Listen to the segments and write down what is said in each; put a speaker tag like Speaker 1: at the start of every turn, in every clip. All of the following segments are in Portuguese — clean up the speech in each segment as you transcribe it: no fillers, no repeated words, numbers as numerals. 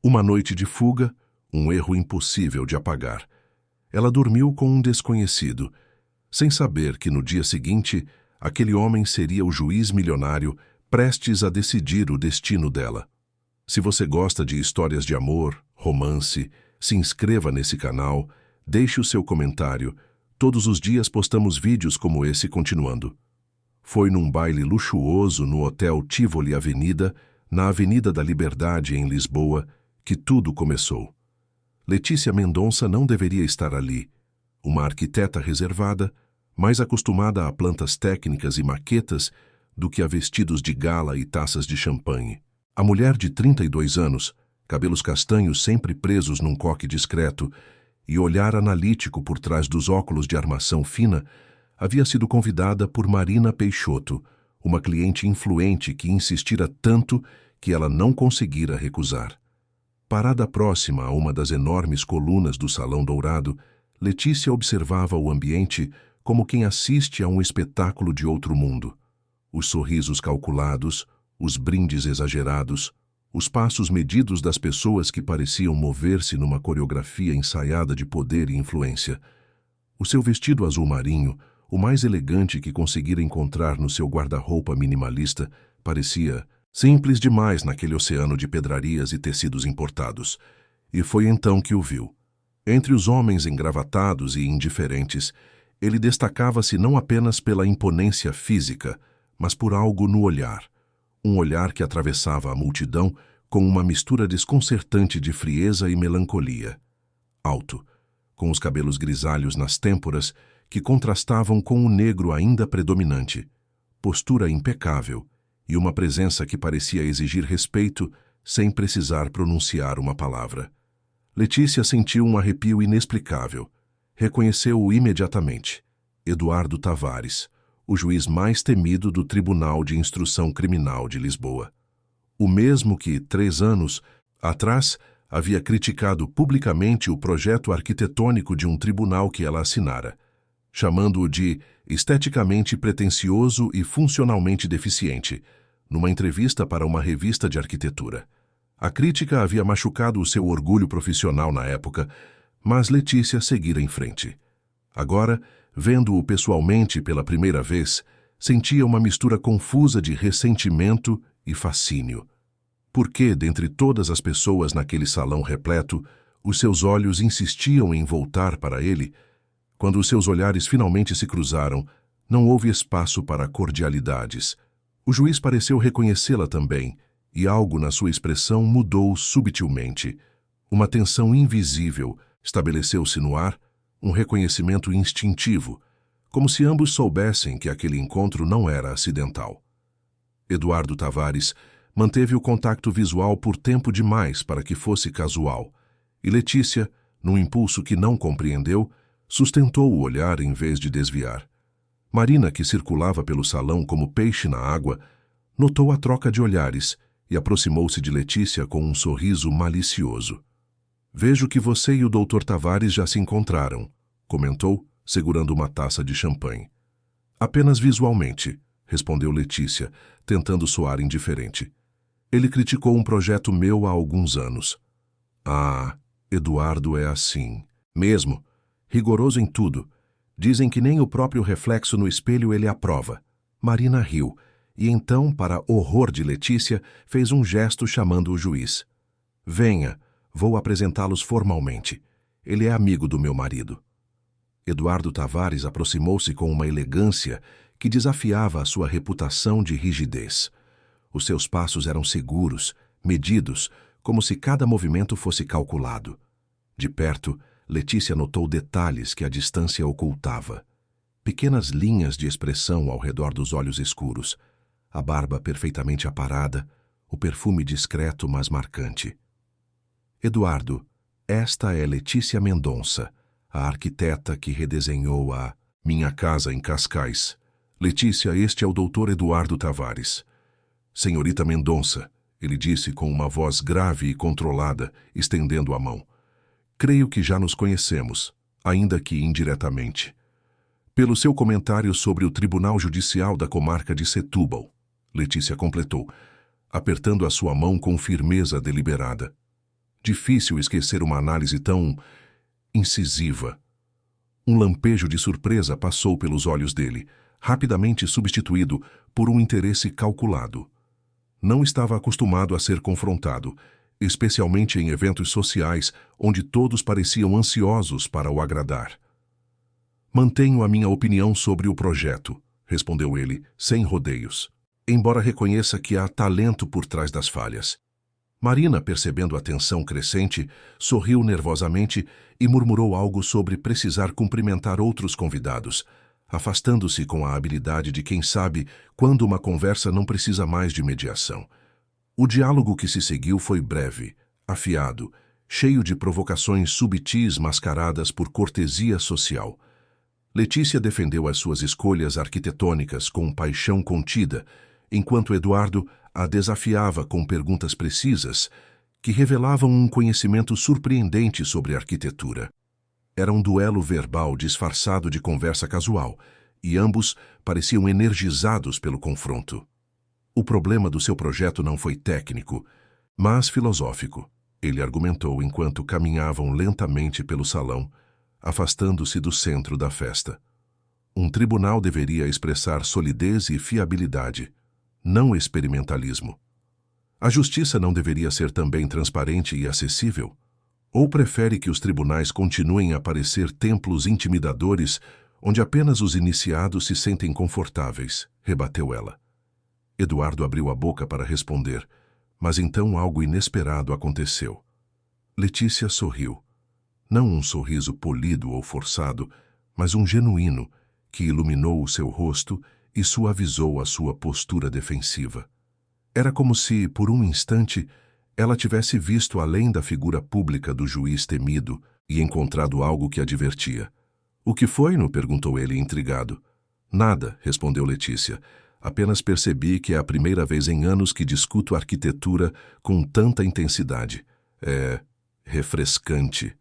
Speaker 1: Uma noite de fuga, um erro impossível de apagar. Ela dormiu com um desconhecido, sem saber que no dia seguinte, aquele homem seria o juiz milionário prestes a decidir o destino dela. Se você gosta de histórias de amor, romance, se inscreva nesse canal, deixe o seu comentário. Todos os dias postamos vídeos como esse continuando. Foi num baile luxuoso no Hotel Tivoli Avenida, na Avenida da Liberdade, em Lisboa, que tudo começou. Letícia Mendonça não deveria estar ali. Uma arquiteta reservada, mais acostumada a plantas técnicas e maquetas do que a vestidos de gala e taças de champanhe. A mulher de 32 anos, cabelos castanhos sempre presos num coque discreto e olhar analítico por trás dos óculos de armação fina, havia sido convidada por Marina Peixoto, uma cliente influente que insistira tanto que ela não conseguira recusar. Parada próxima a uma das enormes colunas do Salão Dourado, Letícia observava o ambiente como quem assiste a um espetáculo de outro mundo. Os sorrisos calculados, os brindes exagerados, os passos medidos das pessoas que pareciam mover-se numa coreografia ensaiada de poder e influência. O seu vestido azul marinho, o mais elegante que conseguira encontrar no seu guarda-roupa minimalista, parecia simples demais naquele oceano de pedrarias e tecidos importados. E foi então que o viu. Entre os homens engravatados e indiferentes, ele destacava-se não apenas pela imponência física, mas por algo no olhar. Um olhar que atravessava a multidão com uma mistura desconcertante de frieza e melancolia. Alto, com os cabelos grisalhos nas têmporas, que contrastavam com o negro ainda predominante, postura impecável e uma presença que parecia exigir respeito sem precisar pronunciar uma palavra. Letícia sentiu um arrepio inexplicável. Reconheceu-o imediatamente. Eduardo Tavares, o juiz mais temido do Tribunal de Instrução Criminal de Lisboa. O mesmo que, 3 anos atrás, havia criticado publicamente o projeto arquitetônico de um tribunal que ela assinara, chamando-o de esteticamente pretensioso e funcionalmente deficiente, numa entrevista para uma revista de arquitetura. A crítica havia machucado o seu orgulho profissional na época, mas Letícia seguira em frente. Agora, vendo-o pessoalmente pela primeira vez, sentia uma mistura confusa de ressentimento e fascínio. Por que, dentre todas as pessoas naquele salão repleto, os seus olhos insistiam em voltar para ele? Quando os seus olhares finalmente se cruzaram, não houve espaço para cordialidades. O juiz pareceu reconhecê-la também, e algo na sua expressão mudou subtilmente. Uma tensão invisível estabeleceu-se no ar, um reconhecimento instintivo, como se ambos soubessem que aquele encontro não era acidental. Eduardo Tavares manteve o contato visual por tempo demais para que fosse casual, e Letícia, num impulso que não compreendeu, sustentou o olhar em vez de desviar. Marina, que circulava pelo salão como peixe na água, notou a troca de olhares e aproximou-se de Letícia com um sorriso malicioso. «Vejo que você e o Dr. Tavares já se encontraram», comentou, segurando uma taça de champanhe. «Apenas visualmente», respondeu Letícia, tentando soar indiferente. «Ele criticou um projeto meu há alguns anos». «Ah, Eduardo é assim. Mesmo. Rigoroso em tudo. Dizem que nem o próprio reflexo no espelho ele aprova». Marina riu, e então, para horror de Letícia, fez um gesto chamando o juiz. «Venha, vou apresentá-los formalmente. Ele é amigo do meu marido». Eduardo Tavares aproximou-se com uma elegância que desafiava a sua reputação de rigidez. Os seus passos eram seguros, medidos, como se cada movimento fosse calculado. De perto, Letícia notou detalhes que a distância ocultava. Pequenas linhas de expressão ao redor dos olhos escuros, a barba perfeitamente aparada, o perfume discreto mas marcante. «Eduardo, esta é Letícia Mendonça, a arquiteta que redesenhou a minha casa em Cascais. Letícia, este é o Dr. Eduardo Tavares». «Senhorita Mendonça», ele disse com uma voz grave e controlada, estendendo a mão. «Creio que já nos conhecemos, ainda que indiretamente. Pelo seu comentário sobre o Tribunal Judicial da Comarca de Setúbal», Letícia completou, apertando a sua mão com firmeza deliberada. Difícil esquecer uma análise tão incisiva. Um lampejo de surpresa passou pelos olhos dele, rapidamente substituído por um interesse calculado. Não estava acostumado a ser confrontado, especialmente em eventos sociais onde todos pareciam ansiosos para o agradar. Mantenho a minha opinião sobre o projeto, respondeu ele, sem rodeios, embora reconheça que há talento por trás das falhas. Marina, percebendo a tensão crescente, sorriu nervosamente e murmurou algo sobre precisar cumprimentar outros convidados, afastando-se com a habilidade de quem sabe quando uma conversa não precisa mais de mediação. O diálogo que se seguiu foi breve, afiado, cheio de provocações subtis mascaradas por cortesia social. Letícia defendeu as suas escolhas arquitetônicas com paixão contida, enquanto Eduardo a desafiava com perguntas precisas que revelavam um conhecimento surpreendente sobre arquitetura. Era um duelo verbal disfarçado de conversa casual, e ambos pareciam energizados pelo confronto. O problema do seu projeto não foi técnico, mas filosófico, ele argumentou enquanto caminhavam lentamente pelo salão, afastando-se do centro da festa. Um tribunal deveria expressar solidez e fiabilidade, não experimentalismo. A justiça não deveria ser também transparente e acessível? Ou prefere que os tribunais continuem a parecer templos intimidadores onde apenas os iniciados se sentem confortáveis? Rebateu ela. Eduardo abriu a boca para responder, mas então algo inesperado aconteceu. Letícia sorriu. Não um sorriso polido ou forçado, mas um genuíno, que iluminou o seu rosto e suavizou a sua postura defensiva. Era como se, por um instante, ela tivesse visto além da figura pública do juiz temido e encontrado algo que a divertia. "O que foi-no?" perguntou ele, intrigado. "Nada", respondeu Letícia. "Apenas percebi que é a primeira vez em anos que discuto arquitetura com tanta intensidade. É refrescante."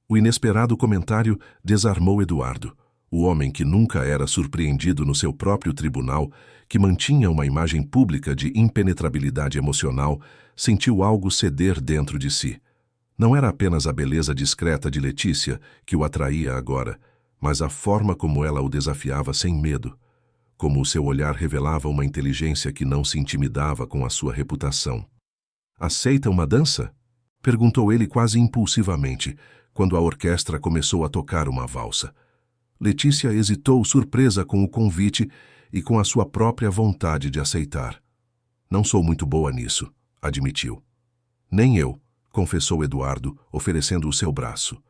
Speaker 1: O inesperado comentário desarmou Eduardo. O homem que nunca era surpreendido no seu próprio tribunal, que mantinha uma imagem pública de impenetrabilidade emocional, sentiu algo ceder dentro de si. Não era apenas a beleza discreta de Letícia que o atraía agora, mas a forma como ela o desafiava sem medo, como o seu olhar revelava uma inteligência que não se intimidava com a sua reputação. "Aceita uma dança?" perguntou ele quase impulsivamente, quando a orquestra começou a tocar uma valsa. Letícia hesitou, surpresa com o convite e com a sua própria vontade de aceitar. "Não sou muito boa nisso", admitiu. "Nem eu", confessou Eduardo, oferecendo o seu braço.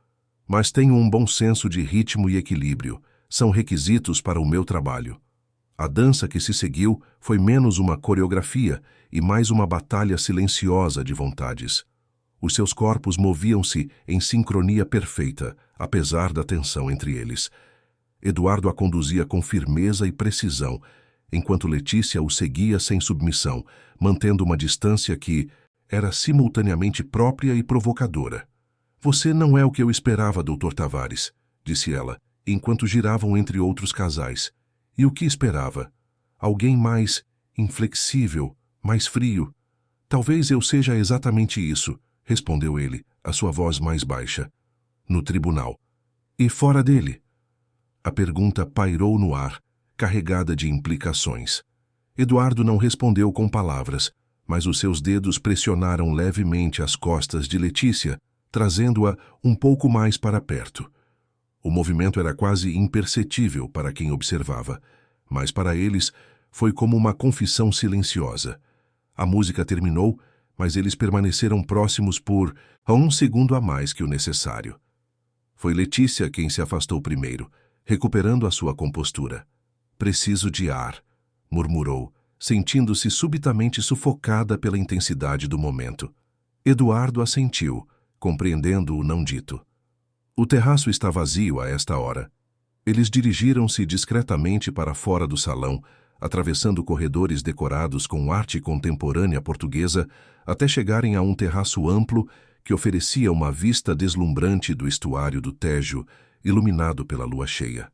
Speaker 1: "Mas tenho um bom senso de ritmo e equilíbrio. São requisitos para o meu trabalho." A dança que se seguiu foi menos uma coreografia e mais uma batalha silenciosa de vontades. Os seus corpos moviam-se em sincronia perfeita, apesar da tensão entre eles. Eduardo a conduzia com firmeza e precisão, enquanto Letícia o seguia sem submissão, mantendo uma distância que era simultaneamente própria e provocadora. "Você não é o que eu esperava, Dr. Tavares", disse ela, enquanto giravam entre outros casais. "E o que esperava? Alguém mais inflexível, mais frio." "Talvez eu seja exatamente isso", respondeu ele, a sua voz mais baixa. "No tribunal. E fora dele?" A pergunta pairou no ar, carregada de implicações. Eduardo não respondeu com palavras, mas os seus dedos pressionaram levemente as costas de Letícia, trazendo-a um pouco mais para perto. O movimento era quase imperceptível para quem observava, mas para eles foi como uma confissão silenciosa. A música terminou, mas eles permaneceram próximos por um segundo a mais que o necessário. Foi Letícia quem se afastou primeiro, recuperando a sua compostura. "Preciso de ar", murmurou, sentindo-se subitamente sufocada pela intensidade do momento. Eduardo assentiu, compreendendo o não dito. O terraço está vazio a esta hora. Eles dirigiram-se discretamente para fora do salão, atravessando corredores decorados com arte contemporânea portuguesa, até chegarem a um terraço amplo que oferecia uma vista deslumbrante do estuário do Tejo, iluminado pela lua cheia.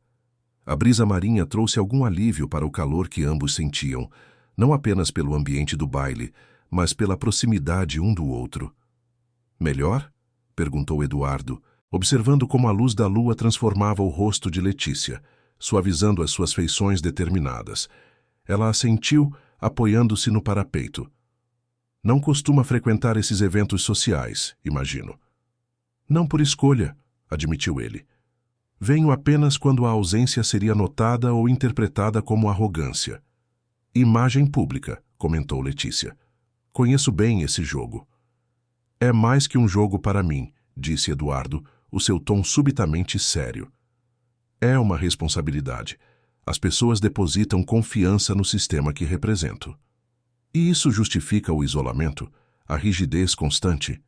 Speaker 1: A brisa marinha trouxe algum alívio para o calor que ambos sentiam, não apenas pelo ambiente do baile, mas pela proximidade um do outro. Melhor? Perguntou Eduardo, observando como a luz da lua transformava o rosto de Letícia, suavizando as suas feições determinadas. Ela assentiu, apoiando-se no parapeito. Não costuma frequentar esses eventos sociais, imagino. Não por escolha, admitiu ele. Venho apenas quando a ausência seria notada ou interpretada como arrogância. Imagem pública, comentou Letícia. Conheço bem esse jogo. É mais que um jogo para mim, disse Eduardo, o seu tom subitamente sério. É uma responsabilidade. As pessoas depositam confiança no sistema que represento. E isso justifica o isolamento, a rigidez constante?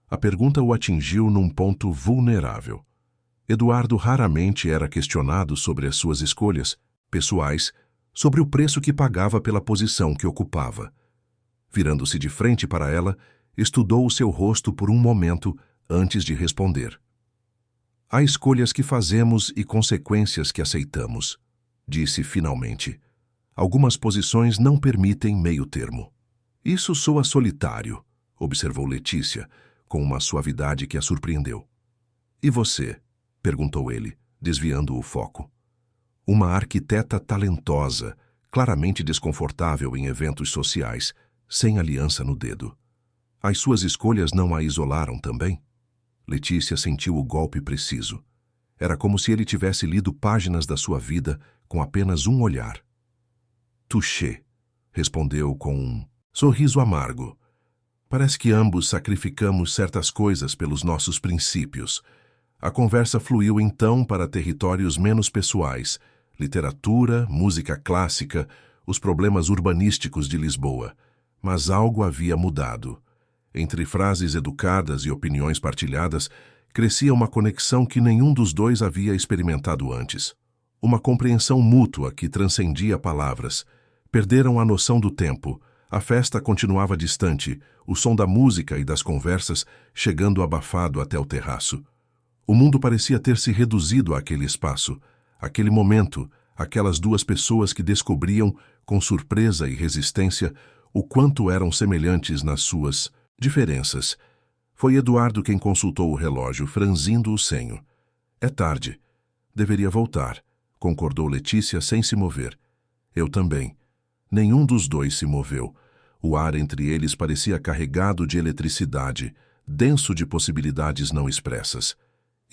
Speaker 1: A pergunta o atingiu num ponto vulnerável. Eduardo raramente era questionado sobre as suas escolhas pessoais, sobre o preço que pagava pela posição que ocupava. Virando-se de frente para ela, estudou o seu rosto por um momento antes de responder. Há escolhas que fazemos e consequências que aceitamos, disse finalmente. Algumas posições não permitem meio termo. Isso soa solitário, observou Letícia, com uma suavidade que a surpreendeu. E você? Perguntou ele, desviando o foco. Uma arquiteta talentosa, claramente desconfortável em eventos sociais, sem aliança no dedo. As suas escolhas não a isolaram também? Letícia sentiu o golpe preciso. Era como se ele tivesse lido páginas da sua vida com apenas um olhar. Touché, respondeu com um sorriso amargo. Parece que ambos sacrificamos certas coisas pelos nossos princípios. A conversa fluiu então para territórios menos pessoais, literatura, música clássica, os problemas urbanísticos de Lisboa. Mas algo havia mudado. Entre frases educadas e opiniões partilhadas, crescia uma conexão que nenhum dos dois havia experimentado antes. Uma compreensão mútua que transcendia palavras. Perderam a noção do tempo. A festa continuava distante, o som da música e das conversas chegando abafado até o terraço. O mundo parecia ter se reduzido àquele espaço, aquele momento, aquelas duas pessoas que descobriam, com surpresa e resistência, o quanto eram semelhantes nas suas diferenças. Foi Eduardo quem consultou o relógio, franzindo o senho. É tarde. Deveria voltar, concordou Letícia sem se mover. Eu também. Nenhum dos dois se moveu. O ar entre eles parecia carregado de eletricidade, denso de possibilidades não expressas.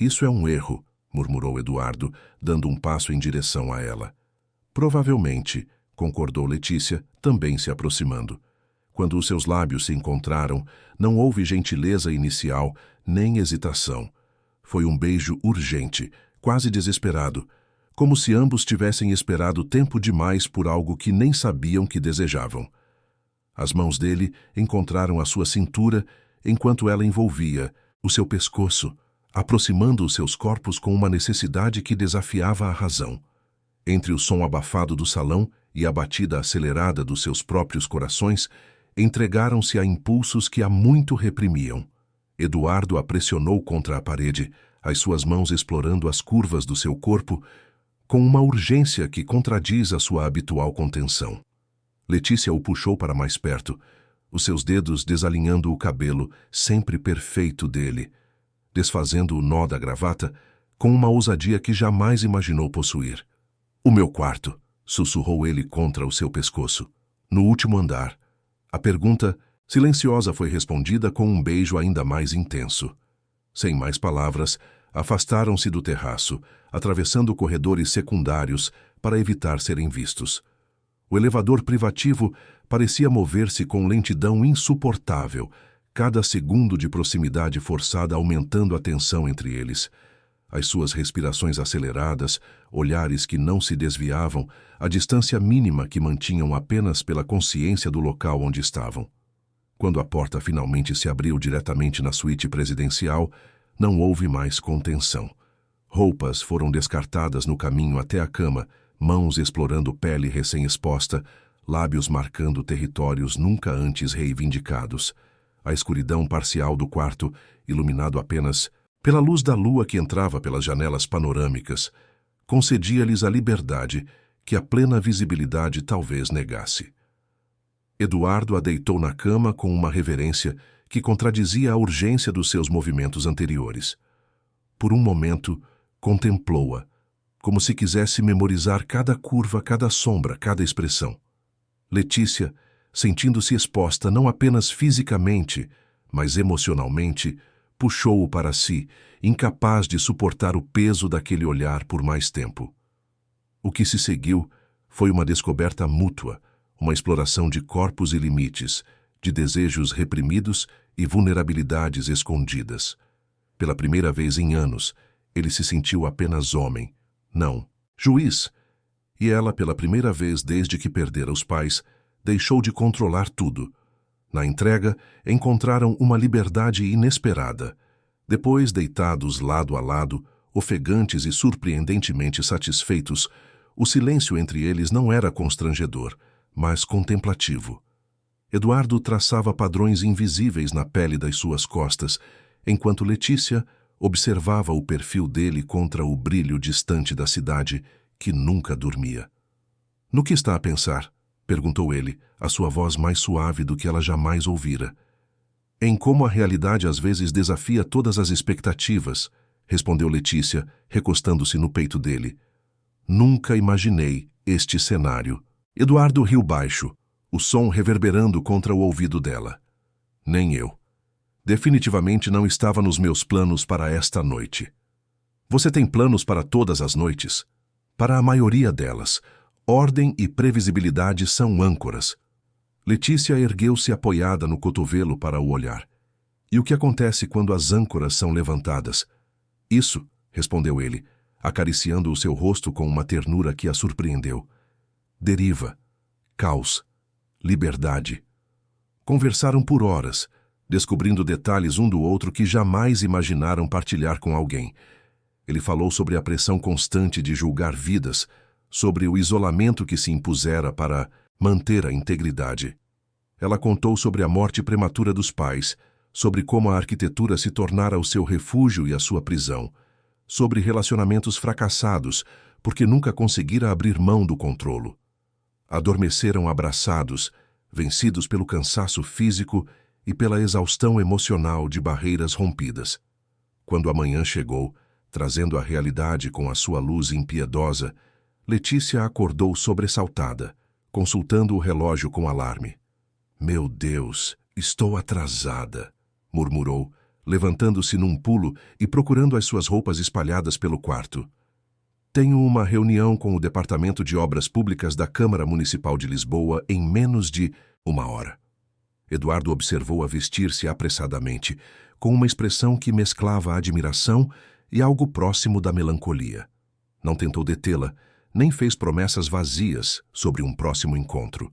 Speaker 1: Isso é um erro, murmurou Eduardo, dando um passo em direção a ela. Provavelmente, concordou Letícia, também se aproximando. Quando os seus lábios se encontraram, não houve gentileza inicial, nem hesitação. Foi um beijo urgente, quase desesperado, como se ambos tivessem esperado tempo demais por algo que nem sabiam que desejavam. As mãos dele encontraram a sua cintura enquanto ela envolvia o seu pescoço, aproximando os seus corpos com uma necessidade que desafiava a razão. Entre o som abafado do salão e a batida acelerada dos seus próprios corações, entregaram-se a impulsos que há muito reprimiam. Eduardo a pressionou contra a parede, as suas mãos explorando as curvas do seu corpo, com uma urgência que contradiz a sua habitual contenção. Letícia o puxou para mais perto, os seus dedos desalinhando o cabelo, sempre perfeito dele, desfazendo o nó da gravata, com uma ousadia que jamais imaginou possuir. O meu quarto, sussurrou ele contra o seu pescoço. No último andar. A pergunta, silenciosa, foi respondida com um beijo ainda mais intenso. Sem mais palavras, afastaram-se do terraço, atravessando corredores secundários para evitar serem vistos. O elevador privativo parecia mover-se com lentidão insuportável, cada segundo de proximidade forçada aumentando a tensão entre eles. As suas respirações aceleradas, olhares que não se desviavam, a distância mínima que mantinham apenas pela consciência do local onde estavam. Quando a porta finalmente se abriu diretamente na suíte presidencial, não houve mais contenção. Roupas foram descartadas no caminho até a cama, mãos explorando pele recém-exposta, lábios marcando territórios nunca antes reivindicados. A escuridão parcial do quarto, iluminado apenas pela luz da lua que entrava pelas janelas panorâmicas, concedia-lhes a liberdade que a plena visibilidade talvez negasse. Eduardo a deitou na cama com uma reverência que contradizia a urgência dos seus movimentos anteriores. Por um momento, contemplou-a, como se quisesse memorizar cada curva, cada sombra, cada expressão. Letícia, sentindo-se exposta não apenas fisicamente, mas emocionalmente, puxou-o para si, incapaz de suportar o peso daquele olhar por mais tempo. O que se seguiu foi uma descoberta mútua, uma exploração de corpos e limites, de desejos reprimidos e vulnerabilidades escondidas. Pela primeira vez em anos, ele se sentiu apenas homem, não juiz, e ela, pela primeira vez desde que perdera os pais, deixou de controlar tudo. Na entrega, encontraram uma liberdade inesperada. Depois, deitados lado a lado, ofegantes e surpreendentemente satisfeitos, o silêncio entre eles não era constrangedor, mas contemplativo. Eduardo traçava padrões invisíveis na pele das suas costas, enquanto Letícia observava o perfil dele contra o brilho distante da cidade, que nunca dormia. "No que está a pensar?" perguntou ele, a sua voz mais suave do que ela jamais ouvira. "Em como a realidade às vezes desafia todas as expectativas", respondeu Letícia, recostando-se no peito dele. "Nunca imaginei este cenário." Eduardo riu baixo, o som reverberando contra o ouvido dela. "Nem eu. Definitivamente não estava nos meus planos para esta noite." "Você tem planos para todas as noites?" "Para a maioria delas. Ordem e previsibilidade são âncoras." Letícia ergueu-se apoiada no cotovelo para o olhar. "E o que acontece quando as âncoras são levantadas?" "Isso", respondeu ele, acariciando o seu rosto com uma ternura que a surpreendeu. "Deriva, caos, liberdade." Conversaram por horas, descobrindo detalhes um do outro que jamais imaginaram partilhar com alguém. Ele falou sobre a pressão constante de julgar vidas, sobre o isolamento que se impusera para manter a integridade. Ela contou sobre a morte prematura dos pais, sobre como a arquitetura se tornara o seu refúgio e a sua prisão, sobre relacionamentos fracassados, porque nunca conseguira abrir mão do controlo. Adormeceram abraçados, vencidos pelo cansaço físico e pela exaustão emocional de barreiras rompidas. Quando a manhã chegou, trazendo a realidade com a sua luz impiedosa, Letícia acordou sobressaltada, consultando o relógio com alarme. "Meu Deus, estou atrasada", murmurou, levantando-se num pulo e procurando as suas roupas espalhadas pelo quarto. "Tenho uma reunião com o Departamento de Obras Públicas da Câmara Municipal de Lisboa em menos de 1 hora." Eduardo observou-a vestir-se apressadamente, com uma expressão que mesclava admiração e algo próximo da melancolia. Não tentou detê-la, nem fez promessas vazias sobre um próximo encontro.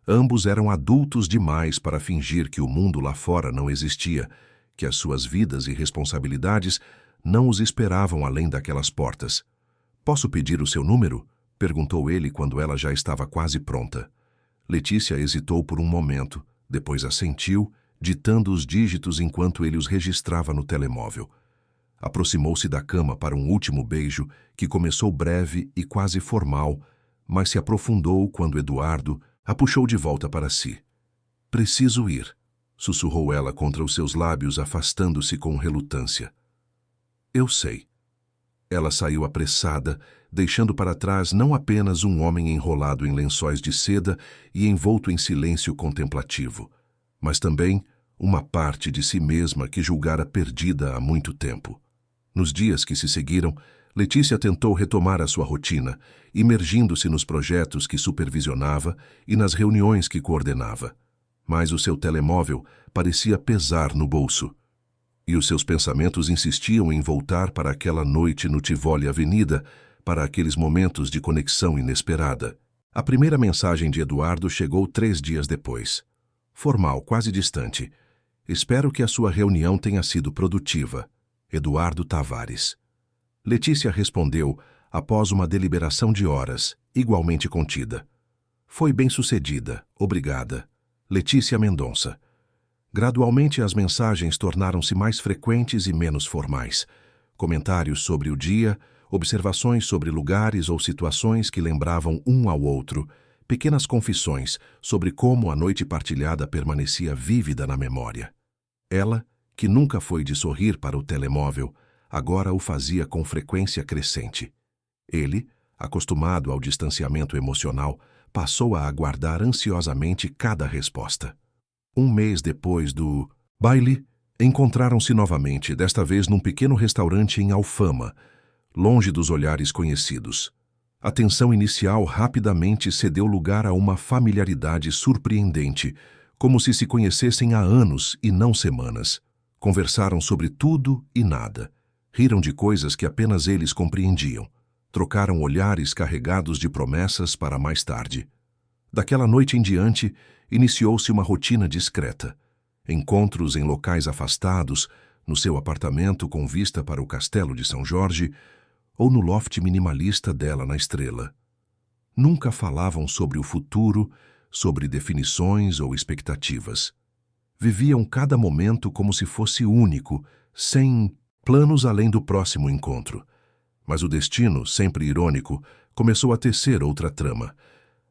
Speaker 1: Ambos eram adultos demais para fingir que o mundo lá fora não existia, que as suas vidas e responsabilidades não os esperavam além daquelas portas. "Posso pedir o seu número?" perguntou ele quando ela já estava quase pronta. Letícia hesitou por um momento, depois assentiu, ditando os dígitos enquanto ele os registrava no telemóvel. Aproximou-se da cama para um último beijo que começou breve e quase formal, mas se aprofundou quando Eduardo a puxou de volta para si. "Preciso ir", sussurrou ela contra os seus lábios, afastando-se com relutância. "Eu sei." Ela saiu apressada, deixando para trás não apenas um homem enrolado em lençóis de seda e envolto em silêncio contemplativo, mas também uma parte de si mesma que julgara perdida há muito tempo. Nos dias que se seguiram, Letícia tentou retomar a sua rotina, imergindo-se nos projetos que supervisionava e nas reuniões que coordenava. Mas o seu telemóvel parecia pesar no bolso. E os seus pensamentos insistiam em voltar para aquela noite no Tivoli Avenida, para aqueles momentos de conexão inesperada. A primeira mensagem de Eduardo chegou 3 dias depois. Formal, quase distante. "Espero que a sua reunião tenha sido produtiva. Eduardo Tavares." Letícia respondeu após uma deliberação de horas, igualmente contida. "Foi bem-sucedida, obrigada. Letícia Mendonça." Gradualmente as mensagens tornaram-se mais frequentes e menos formais. Comentários sobre o dia, observações sobre lugares ou situações que lembravam um ao outro, pequenas confissões sobre como a noite partilhada permanecia vívida na memória. Ela, que nunca foi de sorrir para o telemóvel, agora o fazia com frequência crescente. Ele, acostumado ao distanciamento emocional, passou a aguardar ansiosamente cada resposta. Um mês depois do baile, encontraram-se novamente, desta vez num pequeno restaurante em Alfama, longe dos olhares conhecidos. A tensão inicial rapidamente cedeu lugar a uma familiaridade surpreendente, como se conhecessem há anos e não semanas. Conversaram sobre tudo e nada. Riram de coisas que apenas eles compreendiam. Trocaram olhares carregados de promessas para mais tarde. Daquela noite em diante, iniciou-se uma rotina discreta. Encontros em locais afastados, no seu apartamento com vista para o Castelo de São Jorge, ou no loft minimalista dela na Estrela. Nunca falavam sobre o futuro, sobre definições ou expectativas. Viviam cada momento como se fosse único, sem planos além do próximo encontro. Mas o destino, sempre irônico, começou a tecer outra trama.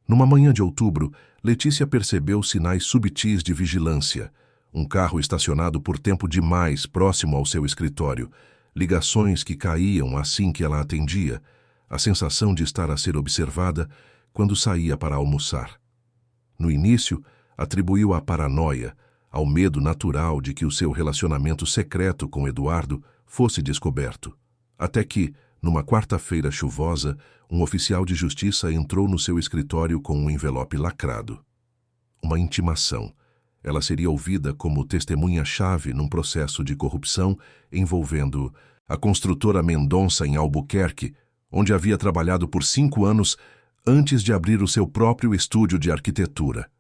Speaker 1: Numa manhã de outubro, Letícia percebeu sinais subtis de vigilância. Um carro estacionado por tempo demais próximo ao seu escritório, ligações que caíam assim que ela atendia, a sensação de estar a ser observada quando saía para almoçar. No início, atribuiu à paranoia, ao medo natural de que o seu relacionamento secreto com Eduardo fosse descoberto. Até que, numa quarta-feira chuvosa, um oficial de justiça entrou no seu escritório com um envelope lacrado. Uma intimação. Ela seria ouvida como testemunha-chave num processo de corrupção envolvendo a construtora Mendonça em Albuquerque, onde havia trabalhado por 5 anos antes de abrir o seu próprio estúdio de arquitetura.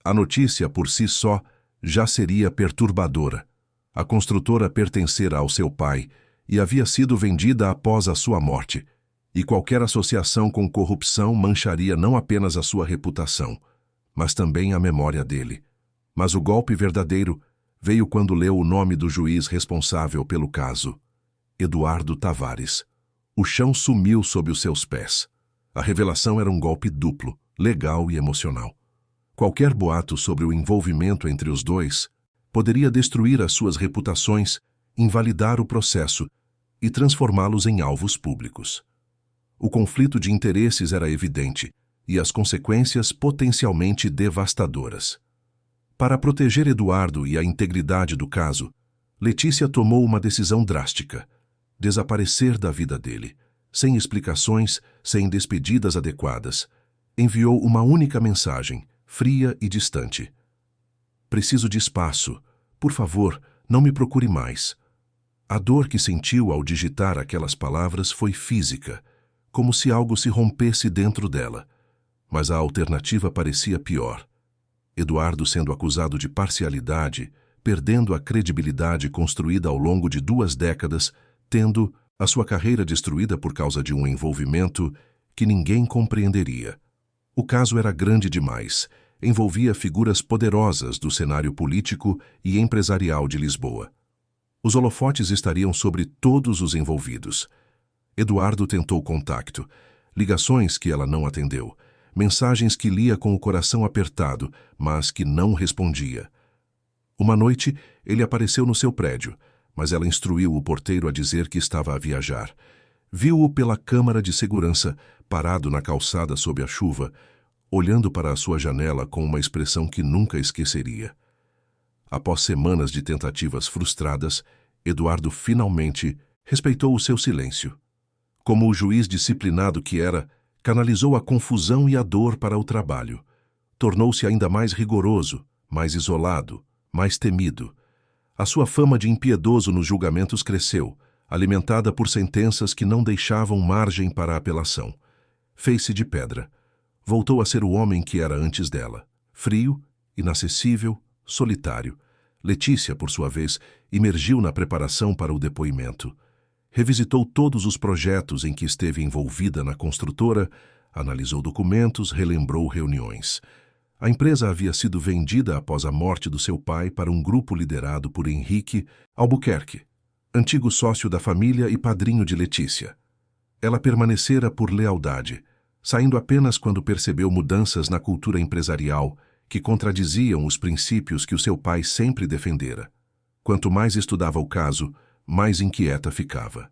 Speaker 1: A notícia, por si só, já seria perturbadora. A construtora pertencera ao seu pai e havia sido vendida após a sua morte, e qualquer associação com corrupção mancharia não apenas a sua reputação, mas também a memória dele. Mas o golpe verdadeiro veio quando leu o nome do juiz responsável pelo caso, Eduardo Tavares. O chão sumiu sob os seus pés. A revelação era um golpe duplo, legal e emocional. Qualquer boato sobre o envolvimento entre os dois poderia destruir as suas reputações, invalidar o processo e transformá-los em alvos públicos. O conflito de interesses era evidente e as consequências potencialmente devastadoras. Para proteger Eduardo e a integridade do caso, Letícia tomou uma decisão drástica: desaparecer da vida dele, sem explicações, sem despedidas adequadas. Enviou uma única mensagem, fria e distante: preciso de espaço. Por favor, não me procure mais. A dor que sentiu ao digitar aquelas palavras foi física, como se algo se rompesse dentro dela. Mas a alternativa parecia pior. Eduardo sendo acusado de parcialidade, perdendo a credibilidade construída ao longo de 2 décadas, tendo a sua carreira destruída por causa de um envolvimento que ninguém compreenderia. O caso era grande demais, envolvia figuras poderosas do cenário político e empresarial de Lisboa. Os holofotes estariam sobre todos os envolvidos. Eduardo tentou contato, ligações que ela não atendeu, mensagens que lia com o coração apertado, mas que não respondia. Uma noite, ele apareceu no seu prédio, mas ela instruiu o porteiro a dizer que estava a viajar. Viu-o pela câmara de segurança, parado na calçada sob a chuva, olhando para a sua janela com uma expressão que nunca esqueceria. Após semanas de tentativas frustradas, Eduardo finalmente respeitou o seu silêncio. Como o juiz disciplinado que era, canalizou a confusão e a dor para o trabalho. Tornou-se ainda mais rigoroso, mais isolado, mais temido. A sua fama de impiedoso nos julgamentos cresceu, alimentada por sentenças que não deixavam margem para a apelação. Fez-se de pedra. Voltou a ser o homem que era antes dela. Frio, inacessível, solitário. Letícia, por sua vez, imergiu na preparação para o depoimento. Revisitou todos os projetos em que esteve envolvida na construtora, analisou documentos, relembrou reuniões. A empresa havia sido vendida após a morte do seu pai para um grupo liderado por Henrique Albuquerque, antigo sócio da família e padrinho de Letícia. Ela permanecera por lealdade, saindo apenas quando percebeu mudanças na cultura empresarial que contradiziam os princípios que o seu pai sempre defendera. Quanto mais estudava o caso, mais inquieta ficava.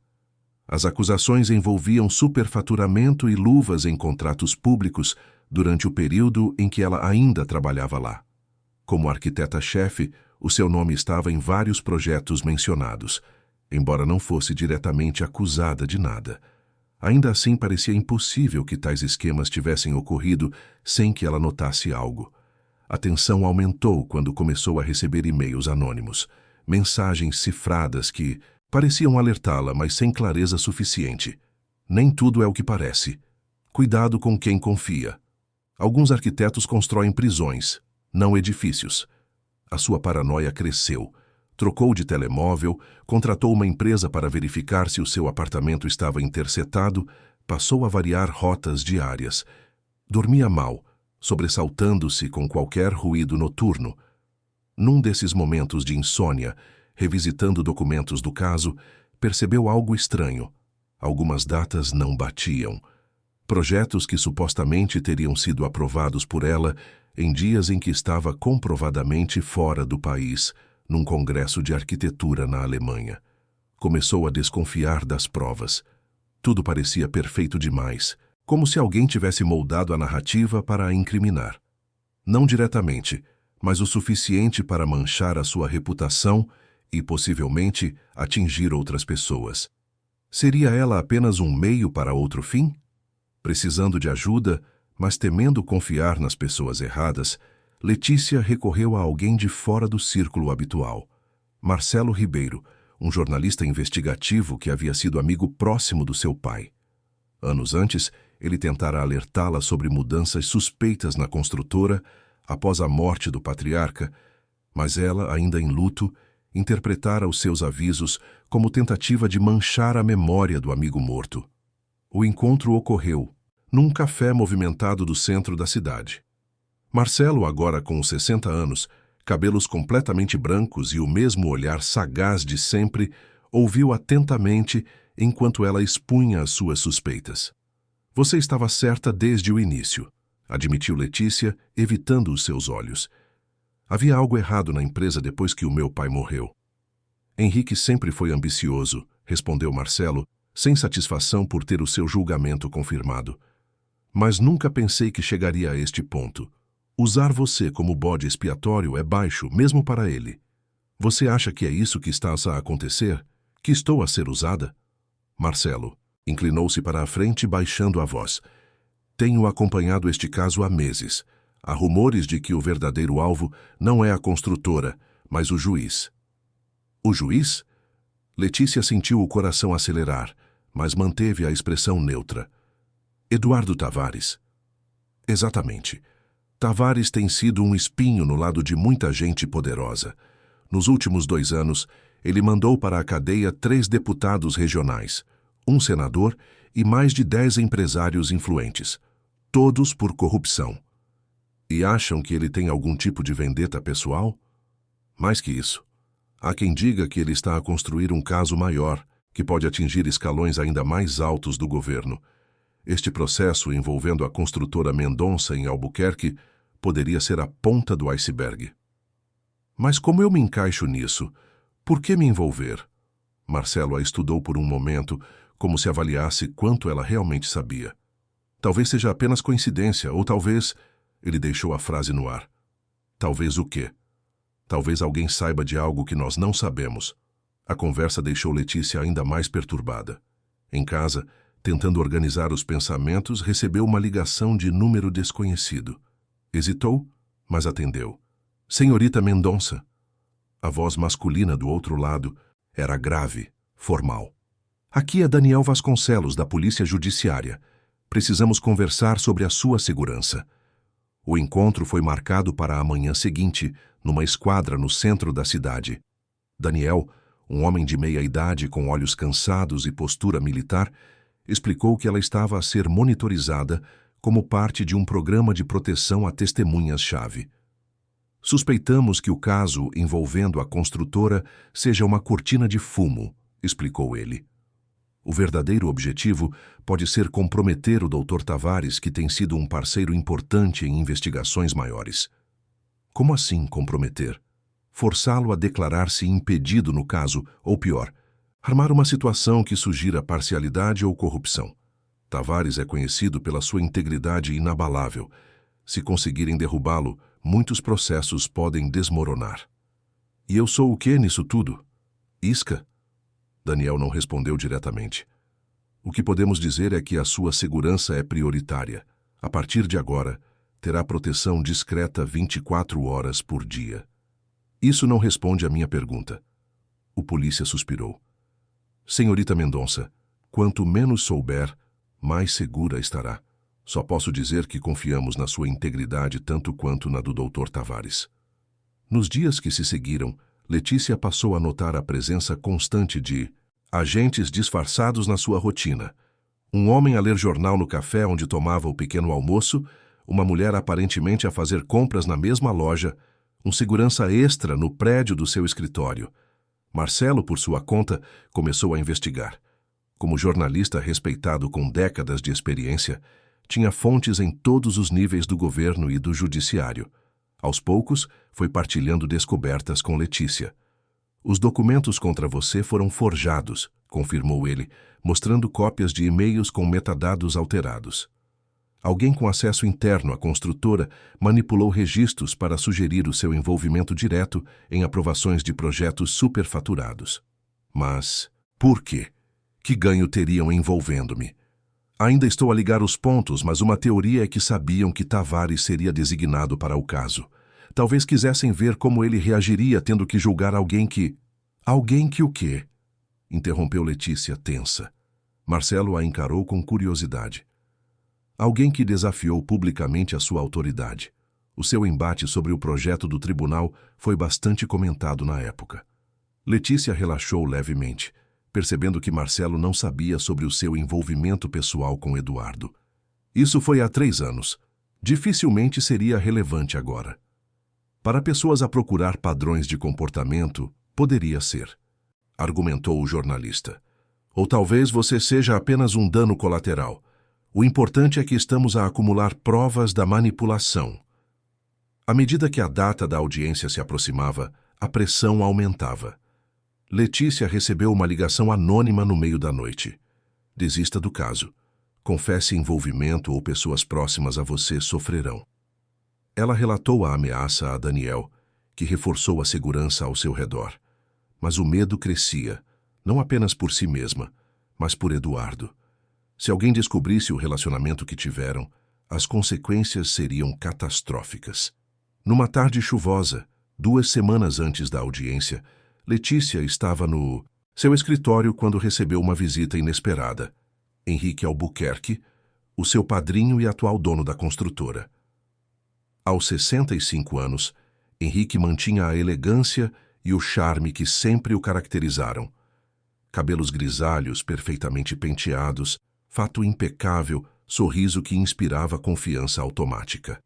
Speaker 1: As acusações envolviam superfaturamento e luvas em contratos públicos durante o período em que ela ainda trabalhava lá. Como arquiteta-chefe, o seu nome estava em vários projetos mencionados, embora não fosse diretamente acusada de nada. Ainda assim, parecia impossível que tais esquemas tivessem ocorrido sem que ela notasse algo. A tensão aumentou quando começou a receber e-mails anônimos, mensagens cifradas que pareciam alertá-la, mas sem clareza suficiente. Nem tudo é o que parece. Cuidado com quem confia. Alguns arquitetos constroem prisões, não edifícios. A sua paranoia cresceu. Trocou de telemóvel, contratou uma empresa para verificar se o seu apartamento estava interceptado, passou a variar rotas diárias. Dormia mal, sobressaltando-se com qualquer ruído noturno. Num desses momentos de insônia, revisitando documentos do caso, percebeu algo estranho. Algumas datas não batiam. Projetos que supostamente teriam sido aprovados por ela em dias em que estava comprovadamente fora do país, num congresso de arquitetura na Alemanha. Começou a desconfiar das provas. Tudo parecia perfeito demais, como se alguém tivesse moldado a narrativa para a incriminar. Não diretamente, mas o suficiente para manchar a sua reputação e, possivelmente, atingir outras pessoas. Seria ela apenas um meio para outro fim? Precisando de ajuda, mas temendo confiar nas pessoas erradas, Letícia recorreu a alguém de fora do círculo habitual. Marcelo Ribeiro, um jornalista investigativo que havia sido amigo próximo do seu pai. Anos antes, ele tentara alertá-la sobre mudanças suspeitas na construtora após a morte do patriarca, mas ela, ainda em luto, interpretara os seus avisos como tentativa de manchar a memória do amigo morto. O encontro ocorreu num café movimentado do centro da cidade. Marcelo, agora com 60 anos, cabelos completamente brancos e o mesmo olhar sagaz de sempre, ouviu atentamente enquanto ela expunha as suas suspeitas. Você estava certa desde o início, admitiu Letícia, evitando os seus olhos. Havia algo errado na empresa depois que o meu pai morreu. Henrique sempre foi ambicioso, respondeu Marcelo, sem satisfação por ter o seu julgamento confirmado. Mas nunca pensei que chegaria a este ponto. Usar você como bode expiatório é baixo, mesmo para ele. Você acha que é isso que está a acontecer? Que estou a ser usada? Marcelo inclinou-se para a frente, baixando a voz. Tenho acompanhado este caso há meses. Há rumores de que o verdadeiro alvo não é a construtora, mas o juiz. O juiz? Letícia sentiu o coração acelerar, mas manteve a expressão neutra. Eduardo Tavares. Exatamente. Tavares tem sido um espinho no lado de muita gente poderosa. Nos últimos 2 anos, ele mandou para a cadeia 3 deputados regionais, um senador e mais de 10 empresários influentes, todos por corrupção. E acham que ele tem algum tipo de vendetta pessoal? Mais que isso. Há quem diga que ele está a construir um caso maior, que pode atingir escalões ainda mais altos do governo. Este processo envolvendo a construtora Mendonça em Albuquerque poderia ser a ponta do iceberg. Mas como eu me encaixo nisso? Por que me envolver? Marcelo a estudou por um momento, como se avaliasse quanto ela realmente sabia. Talvez seja apenas coincidência, ou talvez... Ele deixou a frase no ar. Talvez o quê? Talvez alguém saiba de algo que nós não sabemos. A conversa deixou Letícia ainda mais perturbada. Em casa, tentando organizar os pensamentos, recebeu uma ligação de número desconhecido. Hesitou, mas atendeu. Senhorita Mendonça. A voz masculina do outro lado era grave, formal. Aqui é Daniel Vasconcelos, da Polícia Judiciária. Precisamos conversar sobre a sua segurança. O encontro foi marcado para a manhã seguinte, numa esquadra no centro da cidade. Daniel, um homem de meia-idade com olhos cansados e postura militar, explicou que ela estava a ser monitorizada como parte de um programa de proteção a testemunhas-chave. Suspeitamos que o caso envolvendo a construtora seja uma cortina de fumo, explicou ele. O verdadeiro objetivo pode ser comprometer o Dr. Tavares, que tem sido um parceiro importante em investigações maiores. Como assim comprometer? forçá-lo a declarar-se impedido no caso, ou pior, armar uma situação que sugira parcialidade ou corrupção. Tavares é conhecido pela sua integridade inabalável. Se conseguirem derrubá-lo, muitos processos podem desmoronar. E eu sou o quê nisso tudo? Isca? Daniel não respondeu diretamente. O que podemos dizer é que a sua segurança é prioritária. A partir de agora, terá proteção discreta 24 horas por dia. Isso não responde à minha pergunta. O polícia suspirou. Senhorita Mendonça, quanto menos souber, mais segura estará. Só posso dizer que confiamos na sua integridade tanto quanto na do Dr. Tavares. Nos dias que se seguiram, Letícia passou a notar a presença constante de agentes disfarçados na sua rotina. Um homem a ler jornal no café onde tomava o pequeno almoço, uma mulher aparentemente a fazer compras na mesma loja, um segurança extra no prédio do seu escritório. Marcelo, por sua conta, começou a investigar. Como jornalista respeitado com décadas de experiência, tinha fontes em todos os níveis do governo e do judiciário. Aos poucos, foi partilhando descobertas com Letícia. Os documentos contra você foram forjados, confirmou ele, mostrando cópias de e-mails com metadados alterados. Alguém com acesso interno à construtora manipulou registros para sugerir o seu envolvimento direto em aprovações de projetos superfaturados. Mas, por quê? Que ganho teriam envolvendo-me? Ainda estou a ligar os pontos, mas uma teoria é que sabiam que Tavares seria designado para o caso. Talvez quisessem ver como ele reagiria tendo que julgar alguém que... Alguém que o quê? Interrompeu Letícia, tensa. Marcelo a encarou com curiosidade. Alguém que desafiou publicamente a sua autoridade. O seu embate sobre o projeto do tribunal foi bastante comentado na época. Letícia relaxou levemente, percebendo que Marcelo não sabia sobre o seu envolvimento pessoal com Eduardo. Isso foi há 3 anos. Dificilmente seria relevante agora. Para pessoas a procurar padrões de comportamento, poderia ser, argumentou o jornalista. Ou talvez você seja apenas um dano colateral. O importante é que estamos a acumular provas da manipulação. À medida que a data da audiência se aproximava, a pressão aumentava. Letícia recebeu uma ligação anônima no meio da noite. Desista do caso. Confesse envolvimento ou pessoas próximas a você sofrerão. Ela relatou a ameaça a Daniel, que reforçou a segurança ao seu redor. Mas o medo crescia, não apenas por si mesma, mas por Eduardo. Se alguém descobrisse o relacionamento que tiveram, as consequências seriam catastróficas. Numa tarde chuvosa, 2 semanas antes da audiência, Letícia estava no seu escritório quando recebeu uma visita inesperada. Henrique Albuquerque, o seu padrinho e atual dono da construtora. Aos 65 anos, Henrique mantinha a elegância e o charme que sempre o caracterizaram. Cabelos grisalhos, perfeitamente penteados, fato impecável, sorriso que inspirava confiança automática.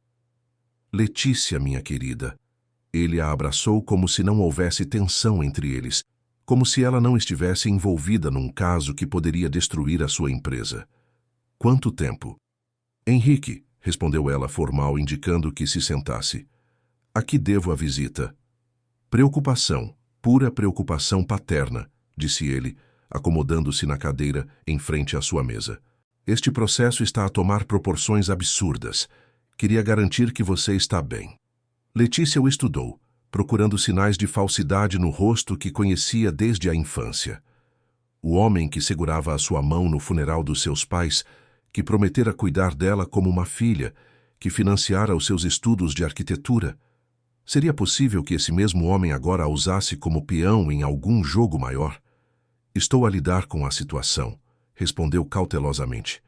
Speaker 1: Letícia, minha querida. Ele a abraçou como se não houvesse tensão entre eles, como se ela não estivesse envolvida num caso que poderia destruir a sua empresa. Quanto tempo? Henrique, respondeu ela formal, indicando que se sentasse. A que devo a visita? Preocupação, pura preocupação paterna, disse ele, acomodando-se na cadeira em frente à sua mesa. Este processo está a tomar proporções absurdas. Queria garantir que você está bem. Letícia o estudou, procurando sinais de falsidade no rosto que conhecia desde a infância. O homem que segurava a sua mão no funeral dos seus pais, que prometera cuidar dela como uma filha, que financiara os seus estudos de arquitetura. Seria possível que esse mesmo homem agora a usasse como peão em algum jogo maior? Estou a lidar com a situação, respondeu cautelosamente.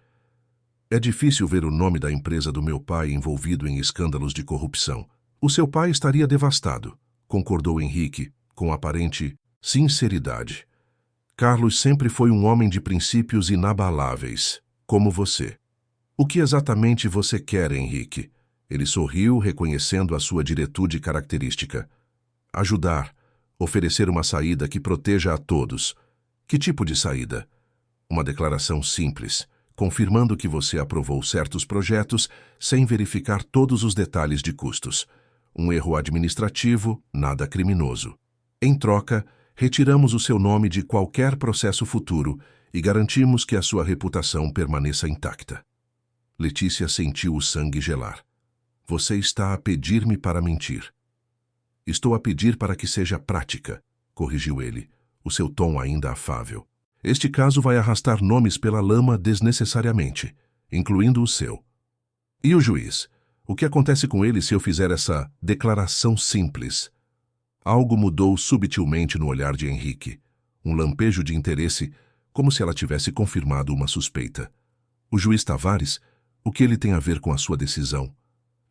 Speaker 1: É difícil ver o nome da empresa do meu pai envolvido em escândalos de corrupção. O seu pai estaria devastado, concordou Henrique, com aparente sinceridade. Carlos sempre foi um homem de princípios inabaláveis, como você. O que exatamente você quer, Henrique? Ele sorriu, reconhecendo a sua diretude característica. Ajudar, oferecer uma saída que proteja a todos. Que tipo de saída? Uma declaração simples, confirmando que você aprovou certos projetos sem verificar todos os detalhes de custos. um erro administrativo, nada criminoso. Em troca, retiramos o seu nome de qualquer processo futuro e garantimos que a sua reputação permaneça intacta. Letícia sentiu o sangue gelar. Você está a pedir-me para mentir. Estou a pedir para que seja prática, corrigiu ele, o seu tom ainda afável. Este caso vai arrastar nomes pela lama desnecessariamente, incluindo o seu. E o juiz? O que acontece com ele se eu fizer essa declaração simples? Algo mudou subtilmente no olhar de Henrique, um lampejo de interesse, como se ela tivesse confirmado uma suspeita. O juiz Tavares? O que ele tem a ver com a sua decisão?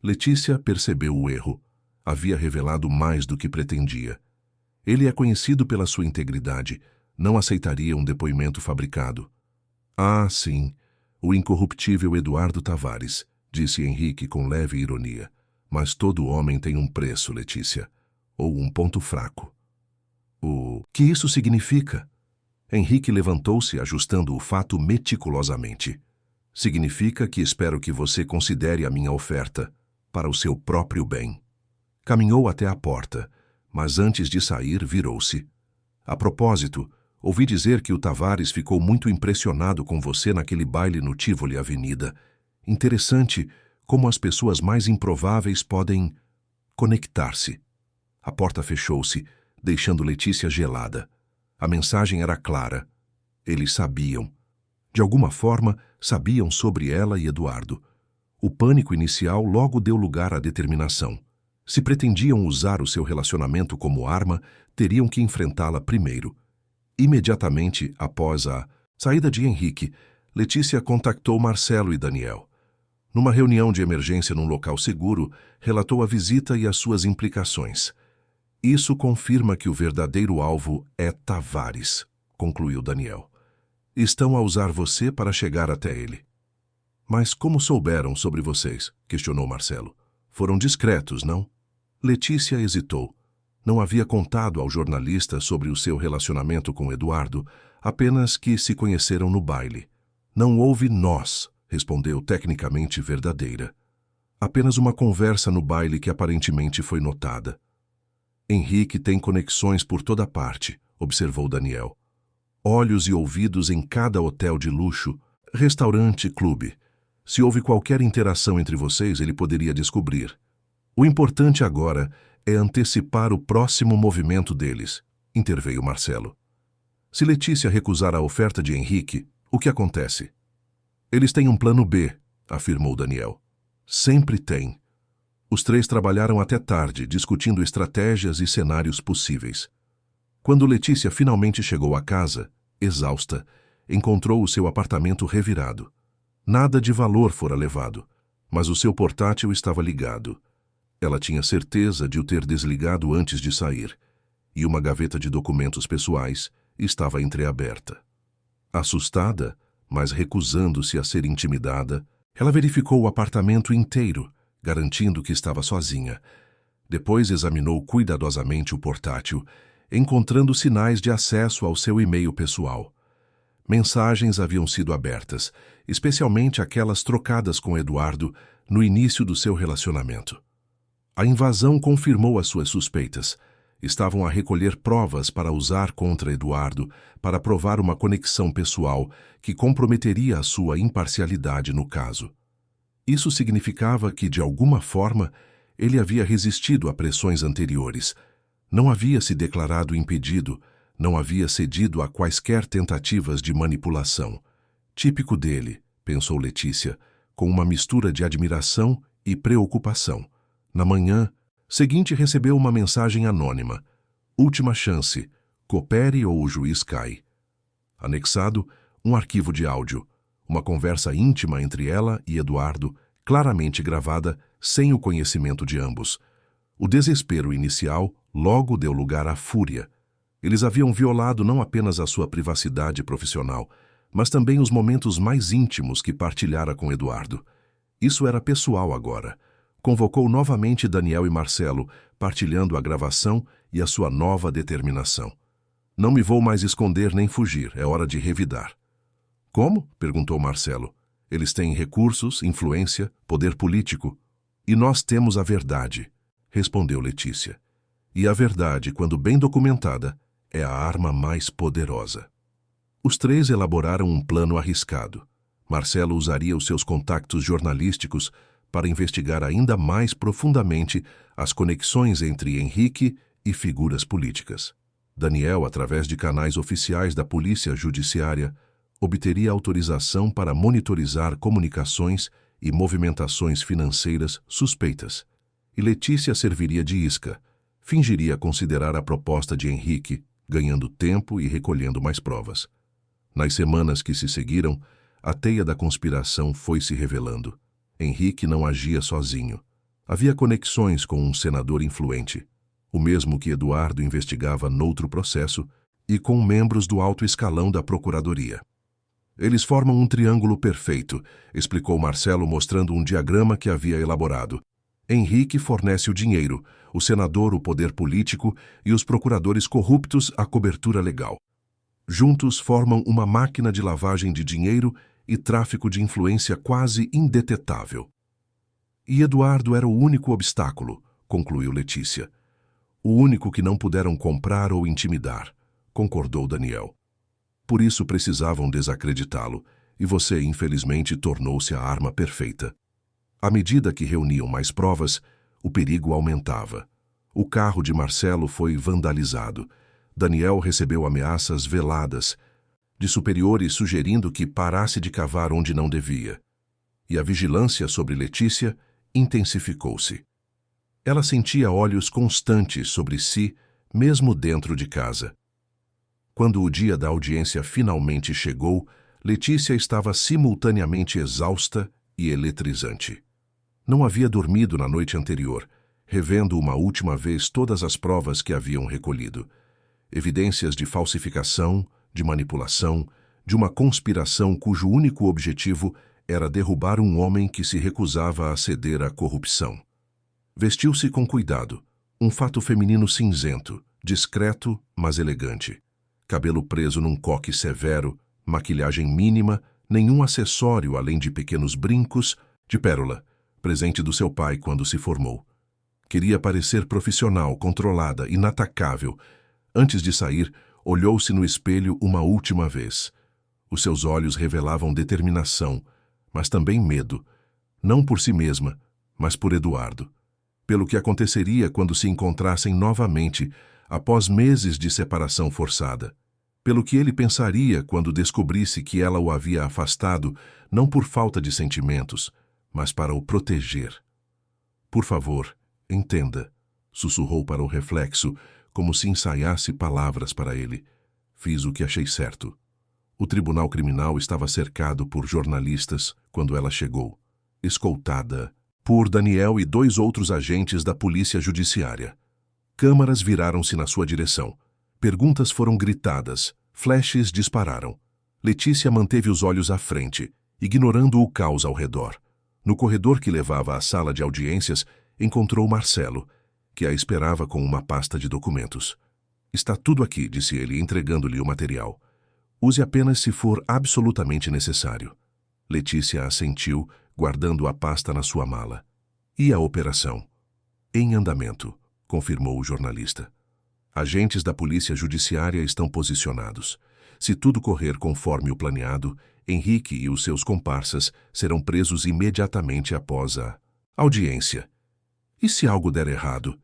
Speaker 1: Letícia percebeu o erro. Havia revelado mais do que pretendia. Ele é conhecido pela sua integridade. Não aceitaria um depoimento fabricado. Ah, sim, o incorruptível Eduardo Tavares, disse Henrique com leve ironia. Mas todo homem tem um preço, Letícia, ou um ponto fraco. O que isso significa? Henrique levantou-se, ajustando o fato meticulosamente. Significa que espero que você considere a minha oferta para o seu próprio bem. Caminhou até a porta, mas antes de sair, virou-se. A propósito, ouvi dizer que o Tavares ficou muito impressionado com você naquele baile no Tivoli Avenida. Interessante como as pessoas mais improváveis podem conectar-se. A porta fechou-se, deixando Letícia gelada. A mensagem era clara. Eles sabiam. De alguma forma, sabiam sobre ela e Eduardo. O pânico inicial logo deu lugar à determinação. Se pretendiam usar o seu relacionamento como arma, teriam que enfrentá-la primeiro. Imediatamente após a saída de Henrique, Letícia contactou Marcelo e Daniel. Numa reunião de emergência num local seguro, relatou a visita e as suas implicações. Isso confirma que o verdadeiro alvo é Tavares, concluiu Daniel. Estão a usar você para chegar até ele. Mas como souberam sobre vocês? Questionou Marcelo. Foram discretos, não? Letícia hesitou. Não havia contado ao jornalista sobre o seu relacionamento com Eduardo, apenas que se conheceram no baile. Não houve nós, respondeu tecnicamente verdadeira. Apenas uma conversa no baile que aparentemente foi notada. Henrique tem conexões por toda parte, observou Daniel. Olhos e ouvidos em cada hotel de luxo, restaurante, clube. Se houve qualquer interação entre vocês, ele poderia descobrir. O importante agora é antecipar o próximo movimento deles, interveio Marcelo. Se Letícia recusar a oferta de Henrique, o que acontece? Eles têm um plano B, afirmou Daniel. Sempre tem. Os três trabalharam até tarde, discutindo estratégias e cenários possíveis. Quando Letícia finalmente chegou à casa, exausta, encontrou o seu apartamento revirado. Nada de valor fora levado, mas o seu portátil estava ligado. Ela tinha certeza de o ter desligado antes de sair, e uma gaveta de documentos pessoais estava entreaberta. Assustada, mas recusando-se a ser intimidada, ela verificou o apartamento inteiro, garantindo que estava sozinha. Depois examinou cuidadosamente o portátil, encontrando sinais de acesso ao seu e-mail pessoal. Mensagens haviam sido abertas, especialmente aquelas trocadas com Eduardo no início do seu relacionamento. A invasão confirmou as suas suspeitas. Estavam a recolher provas para usar contra Eduardo para provar uma conexão pessoal que comprometeria a sua imparcialidade no caso. Isso significava que, de alguma forma, ele havia resistido a pressões anteriores. Não havia se declarado impedido, não havia cedido a quaisquer tentativas de manipulação. Típico dele, pensou Letícia, com uma mistura de admiração e preocupação. Na manhã seguinte recebeu uma mensagem anônima. Última chance. Coopere ou o juiz cai. Anexado, um arquivo de áudio. Uma conversa íntima entre ela e Eduardo, claramente gravada, sem o conhecimento de ambos. O desespero inicial logo deu lugar à fúria. Eles haviam violado não apenas a sua privacidade profissional, mas também os momentos mais íntimos que partilhara com Eduardo. Isso era pessoal agora. Convocou novamente Daniel e Marcelo, partilhando a gravação e a sua nova determinação. Não me vou mais esconder nem fugir, é hora de revidar. Como? Perguntou Marcelo. Eles têm recursos, influência, poder político. E nós temos a verdade, respondeu Letícia. E a verdade, quando bem documentada, é a arma mais poderosa. Os três elaboraram um plano arriscado. Marcelo usaria os seus contactos jornalísticos para investigar ainda mais profundamente as conexões entre Henrique e figuras políticas. Daniel, através de canais oficiais da Polícia Judiciária, obteria autorização para monitorizar comunicações e movimentações financeiras suspeitas. E Letícia serviria de isca, fingiria considerar a proposta de Henrique, ganhando tempo e recolhendo mais provas. Nas semanas que se seguiram, a teia da conspiração foi se revelando. Henrique não agia sozinho. Havia conexões com um senador influente, o mesmo que Eduardo investigava noutro processo, e com membros do alto escalão da Procuradoria. Eles formam um triângulo perfeito, explicou Marcelo mostrando um diagrama que havia elaborado. Henrique fornece o dinheiro, o senador o poder político e os procuradores corruptos a cobertura legal. Juntos formam uma máquina de lavagem de dinheiro e tráfico de influência quase indetetável. E Eduardo era o único obstáculo, concluiu Letícia. O único que não puderam comprar ou intimidar, concordou Daniel. Por isso precisavam desacreditá-lo, e você, infelizmente, tornou-se a arma perfeita. À medida que reuniam mais provas, o perigo aumentava. O carro de Marcelo foi vandalizado. Daniel recebeu ameaças veladas, de superiores sugerindo que parasse de cavar onde não devia. E a vigilância sobre Letícia intensificou-se. Ela sentia olhos constantes sobre si, mesmo dentro de casa. Quando o dia da audiência finalmente chegou, Letícia estava simultaneamente exausta e eletrizante. Não havia dormido na noite anterior, revendo uma última vez todas as provas que haviam recolhido. Evidências de falsificação, de manipulação, de uma conspiração cujo único objetivo era derrubar um homem que se recusava a ceder à corrupção. Vestiu-se com cuidado, um fato feminino cinzento, discreto, mas elegante. Cabelo preso num coque severo, maquilhagem mínima, nenhum acessório além de pequenos brincos, de pérola, presente do seu pai quando se formou. Queria parecer profissional, controlada, inatacável. Antes de sair, olhou-se no espelho uma última vez. Os seus olhos revelavam determinação, mas também medo, não por si mesma, mas por Eduardo. Pelo que aconteceria quando se encontrassem novamente, após meses de separação forçada. Pelo que ele pensaria quando descobrisse que ela o havia afastado, não por falta de sentimentos, mas para o proteger. Por favor, entenda, sussurrou para o reflexo, como se ensaiasse palavras para ele. Fiz o que achei certo. O tribunal criminal estava cercado por jornalistas quando ela chegou, escoltada por Daniel e 2 outros agentes da Polícia Judiciária. Câmaras viraram-se na sua direção. Perguntas foram gritadas, flashes dispararam. Letícia manteve os olhos à frente, ignorando o caos ao redor. No corredor que levava à sala de audiências, encontrou Marcelo, que a esperava com uma pasta de documentos. Está tudo aqui, disse ele, entregando-lhe o material. Use apenas se for absolutamente necessário. Letícia assentiu, guardando a pasta na sua mala. E a operação? Em andamento, confirmou o jornalista. Agentes da Polícia Judiciária estão posicionados. Se tudo correr conforme o planeado, Henrique e os seus comparsas serão presos imediatamente após a audiência. E se algo der errado?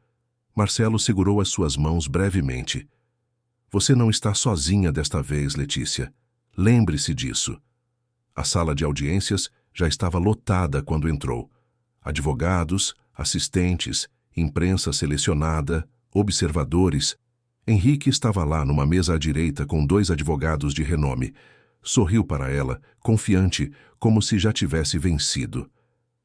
Speaker 1: Marcelo segurou as suas mãos brevemente. Você não está sozinha desta vez, Letícia. Lembre-se disso. A sala de audiências já estava lotada quando entrou. Advogados, assistentes, imprensa selecionada, observadores. Henrique estava lá numa mesa à direita com 2 advogados de renome. Sorriu para ela, confiante, como se já tivesse vencido.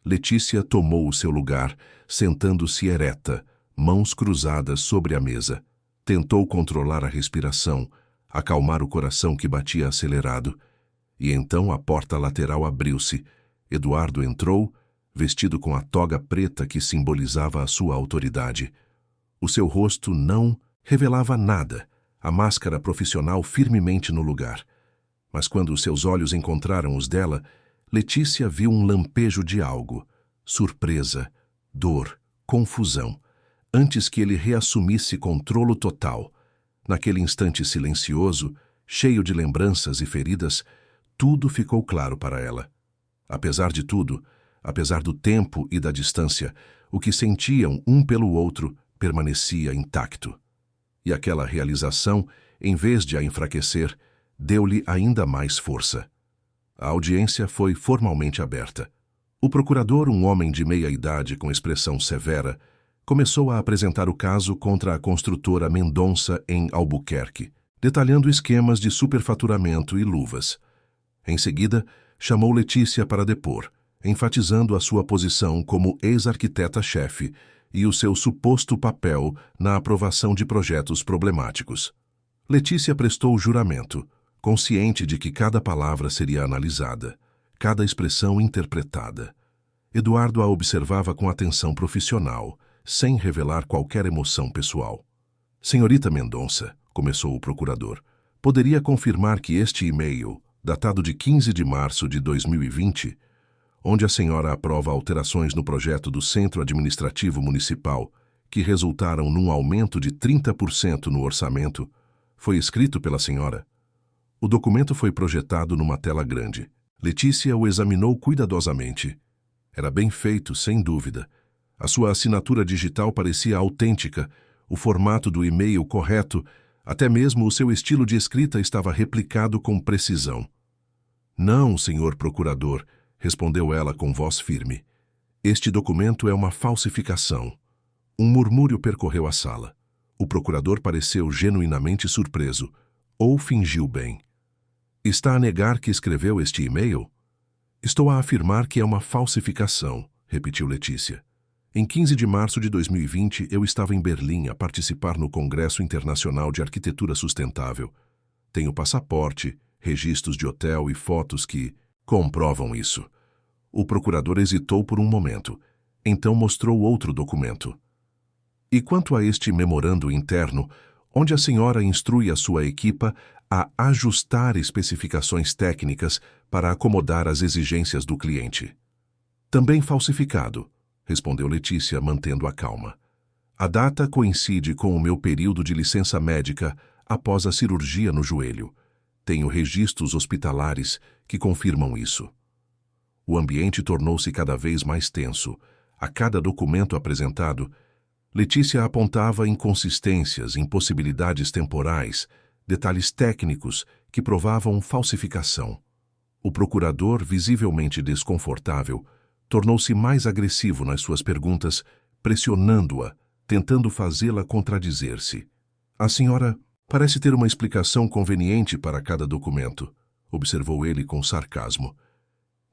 Speaker 1: Letícia tomou o seu lugar, sentando-se ereta, mãos cruzadas sobre a mesa. Tentou controlar a respiração, acalmar o coração que batia acelerado. E então a porta lateral abriu-se. Eduardo entrou, vestido com a toga preta que simbolizava a sua autoridade. O seu rosto não revelava nada, a máscara profissional firmemente no lugar. Mas quando seus olhos encontraram os dela, Letícia viu um lampejo de algo. Surpresa, dor, confusão. antes que ele reassumisse controlo total. Naquele instante silencioso, cheio de lembranças e feridas, tudo ficou claro para ela. Apesar de tudo, apesar do tempo e da distância, o que sentiam um pelo outro permanecia intacto. E aquela realização, em vez de a enfraquecer, deu-lhe ainda mais força. A audiência foi formalmente aberta. O procurador, um homem de meia idade com expressão severa, começou a apresentar o caso contra a construtora Mendonça em Albuquerque, detalhando esquemas de superfaturamento e luvas. Em seguida, chamou Letícia para depor, enfatizando a sua posição como ex-arquiteta-chefe e o seu suposto papel na aprovação de projetos problemáticos. Letícia prestou juramento, consciente de que cada palavra seria analisada, cada expressão interpretada. Eduardo a observava com atenção profissional, sem revelar qualquer emoção pessoal. Senhorita Mendonça, começou o procurador, poderia confirmar que este e-mail, datado de 15 de março de 2020, onde a senhora aprova alterações no projeto do Centro Administrativo Municipal, que resultaram num aumento de 30% no orçamento, foi escrito pela senhora? O documento foi projetado numa tela grande. Letícia o examinou cuidadosamente. Era bem feito, sem dúvida. A sua assinatura digital parecia autêntica, o formato do e-mail correto, até mesmo o seu estilo de escrita estava replicado com precisão. Não, senhor procurador, respondeu ela com voz firme. Este documento é uma falsificação. Um murmúrio percorreu a sala. O procurador pareceu genuinamente surpreso, ou fingiu bem. Está a negar que escreveu este e-mail? Estou a afirmar que é uma falsificação, repetiu Letícia. Em 15 de março de 2020, eu estava em Berlim a participar no Congresso Internacional de Arquitetura Sustentável. Tenho passaporte, registros de hotel e fotos que comprovam isso. O procurador hesitou por um momento, então mostrou outro documento. E quanto a este memorando interno, onde a senhora instrui a sua equipa a ajustar especificações técnicas para acomodar as exigências do cliente? Também falsificado, respondeu Letícia, mantendo a calma. A data coincide com o meu período de licença médica após a cirurgia no joelho. Tenho registros hospitalares que confirmam isso. O ambiente tornou-se cada vez mais tenso. A cada documento apresentado, Letícia apontava inconsistências, impossibilidades temporais, detalhes técnicos que provavam falsificação. O procurador, visivelmente desconfortável, tornou-se mais agressivo nas suas perguntas, pressionando-a, tentando fazê-la contradizer-se. A senhora parece ter uma explicação conveniente para cada documento, observou ele com sarcasmo.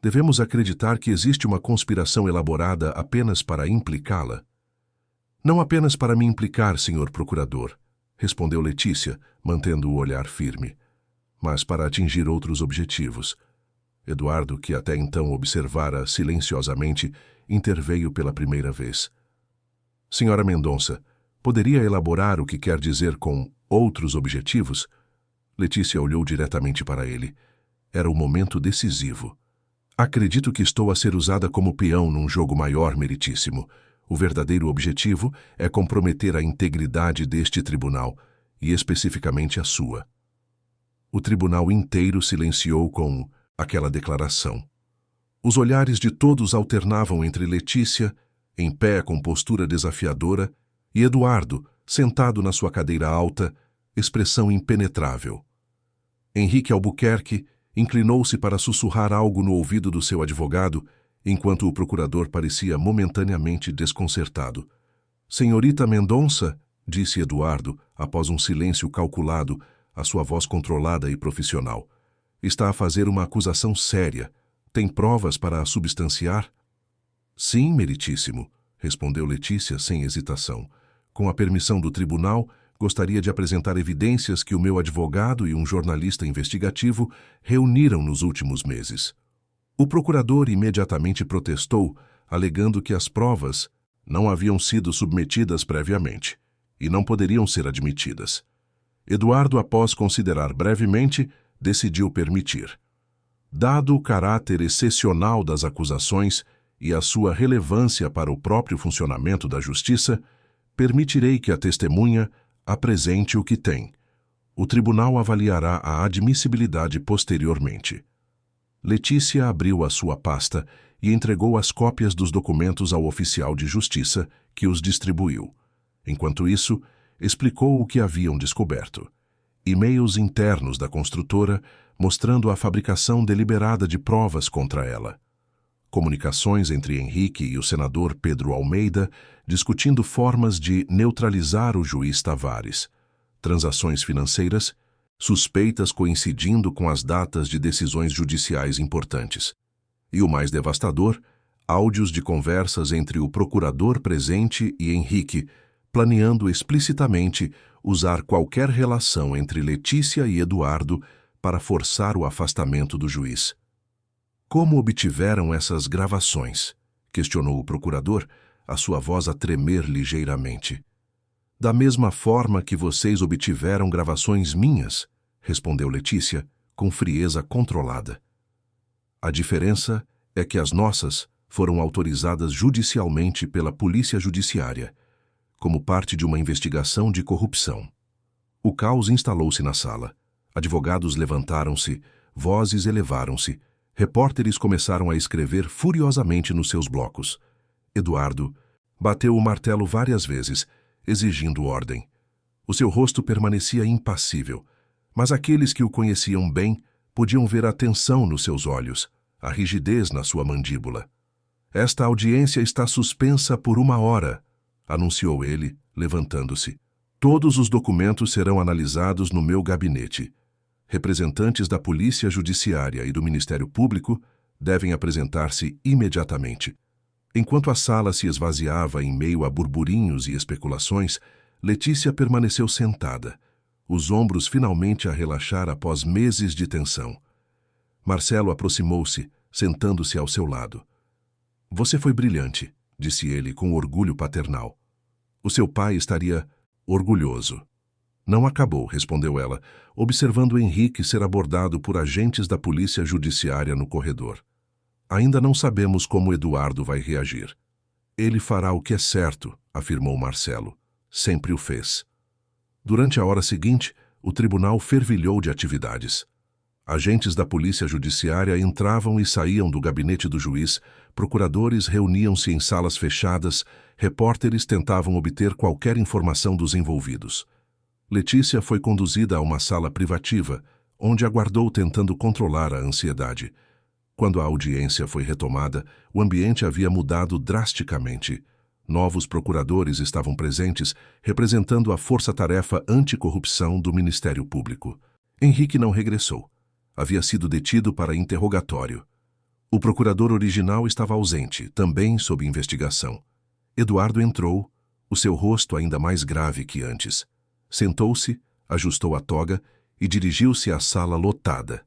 Speaker 1: Devemos acreditar que existe uma conspiração elaborada apenas para implicá-la? Não apenas para me implicar, senhor procurador, respondeu Letícia, mantendo o olhar firme, mas para atingir outros objetivos. Eduardo, que até então observara silenciosamente, interveio pela primeira vez. Senhora Mendonça, poderia elaborar o que quer dizer com outros objetivos? Letícia olhou diretamente para ele. Era o momento decisivo. Acredito que estou a ser usada como peão num jogo maior, meritíssimo. O verdadeiro objetivo é comprometer a integridade deste tribunal, e especificamente a sua. O tribunal inteiro silenciou com aquela declaração. Os olhares de todos alternavam entre Letícia, em pé com postura desafiadora, e Eduardo, sentado na sua cadeira alta, expressão impenetrável. Henrique Albuquerque inclinou-se para sussurrar algo no ouvido do seu advogado, enquanto o procurador parecia momentaneamente desconcertado. Senhorita Mendonça, disse Eduardo, após um silêncio calculado, a sua voz controlada e profissional. Está a fazer uma acusação séria. Tem provas para a substanciar? Sim, meritíssimo, respondeu Letícia sem hesitação. Com a permissão do tribunal, gostaria de apresentar evidências que o meu advogado e um jornalista investigativo reuniram nos últimos meses. O procurador imediatamente protestou, alegando que as provas não haviam sido submetidas previamente e não poderiam ser admitidas. Eduardo, após considerar brevemente, decidiu permitir. Dado o caráter excepcional das acusações e a sua relevância para o próprio funcionamento da justiça, Permitirei que a testemunha apresente o que tem. O tribunal avaliará a admissibilidade posteriormente. Letícia abriu a sua pasta e entregou as cópias dos documentos ao oficial de justiça, que os distribuiu. Enquanto isso, explicou o que haviam descoberto. E-mails internos da construtora mostrando a fabricação deliberada de provas contra ela. Comunicações entre Henrique e o senador Pedro Almeida discutindo formas de neutralizar o juiz Tavares. Transações financeiras, suspeitas coincidindo com as datas de decisões judiciais importantes. E o mais devastador, áudios de conversas entre o procurador presente e Henrique, planeando explicitamente usar qualquer relação entre Letícia e Eduardo para forçar o afastamento do juiz. Como obtiveram essas gravações? Questionou o procurador, a sua voz a tremer ligeiramente. Da mesma forma que vocês obtiveram gravações minhas, respondeu Letícia, com frieza controlada. A diferença é que as nossas foram autorizadas judicialmente pela Polícia Judiciária, como parte de uma investigação de corrupção. O caos instalou-se na sala. Advogados levantaram-se, vozes elevaram-se, repórteres começaram a escrever furiosamente nos seus blocos. Eduardo bateu o martelo várias vezes, exigindo ordem. O seu rosto permanecia impassível, mas aqueles que o conheciam bem podiam ver a tensão nos seus olhos, a rigidez na sua mandíbula. Esta audiência está suspensa por 1 hora, anunciou ele, levantando-se. Todos os documentos serão analisados no meu gabinete. Representantes da Polícia Judiciária e do Ministério Público devem apresentar-se imediatamente. Enquanto a sala se esvaziava em meio a burburinhos e especulações, Letícia permaneceu sentada, os ombros finalmente a relaxar após meses de tensão. Marcelo aproximou-se, sentando-se ao seu lado. Você foi brilhante, disse ele com orgulho paternal. O seu pai estaria orgulhoso. Não acabou, respondeu ela, observando Henrique ser abordado por agentes da Polícia Judiciária no corredor. Ainda não sabemos como Eduardo vai reagir. Ele fará o que é certo, afirmou Marcelo. Sempre o fez. Durante a hora seguinte, o tribunal fervilhou de atividades. Agentes da Polícia Judiciária entravam e saíam do gabinete do juiz, procuradores reuniam-se em salas fechadas, repórteres tentavam obter qualquer informação dos envolvidos. Letícia foi conduzida a uma sala privativa, onde aguardou tentando controlar a ansiedade. Quando a audiência foi retomada, o ambiente havia mudado drasticamente. Novos procuradores estavam presentes, representando a força-tarefa anticorrupção do Ministério Público. Henrique não regressou. Havia sido detido para interrogatório. O procurador original estava ausente, também sob investigação. Eduardo entrou, o seu rosto ainda mais grave que antes. Sentou-se, ajustou a toga e dirigiu-se à sala lotada.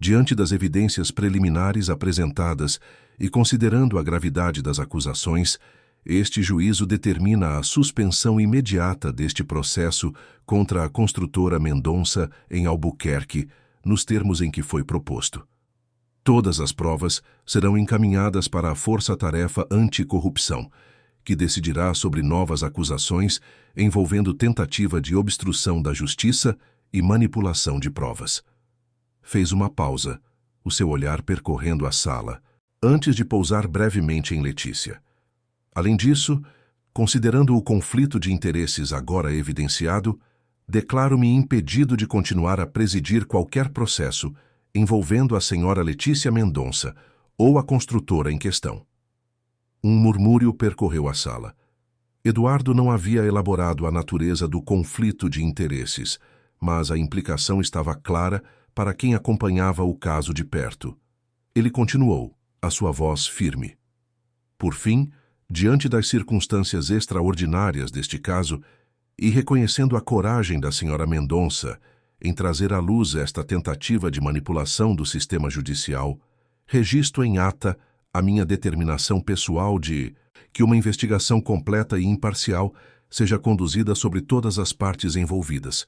Speaker 1: Diante das evidências preliminares apresentadas e considerando a gravidade das acusações, este juízo determina a suspensão imediata deste processo contra a construtora Mendonça em Albuquerque, nos termos em que foi proposto. Todas as provas serão encaminhadas para a Força-Tarefa Anticorrupção, que decidirá sobre novas acusações envolvendo tentativa de obstrução da justiça e manipulação de provas. Fez uma pausa, o seu olhar percorrendo a sala, antes de pousar brevemente em Letícia. Além disso, considerando o conflito de interesses agora evidenciado, declaro-me impedido de continuar a presidir qualquer processo envolvendo a senhora Letícia Mendonça ou a construtora em questão. Um murmúrio percorreu a sala. Eduardo não havia elaborado a natureza do conflito de interesses, mas a implicação estava clara para quem acompanhava o caso de perto. Ele continuou, a sua voz firme. Por fim, diante das circunstâncias extraordinárias deste caso, e reconhecendo a coragem da senhora Mendonça em trazer à luz esta tentativa de manipulação do sistema judicial, registro em ata a minha determinação pessoal de que uma investigação completa e imparcial seja conduzida sobre todas as partes envolvidas,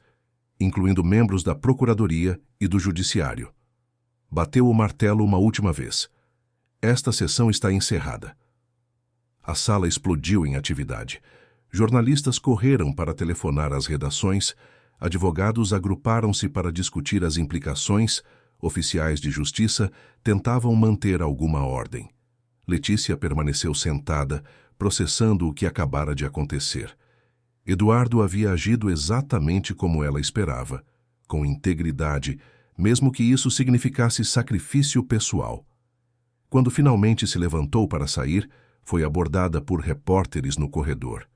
Speaker 1: incluindo membros da Procuradoria e do Judiciário. Bateu o martelo uma última vez. Esta sessão está encerrada. A sala explodiu em atividade. Jornalistas correram para telefonar às redações, advogados agruparam-se para discutir as implicações, oficiais de justiça tentavam manter alguma ordem. Letícia permaneceu sentada, processando o que acabara de acontecer. Eduardo havia agido exatamente como ela esperava, com integridade, mesmo que isso significasse sacrifício pessoal. Quando finalmente se levantou para sair, foi abordada por repórteres no corredor.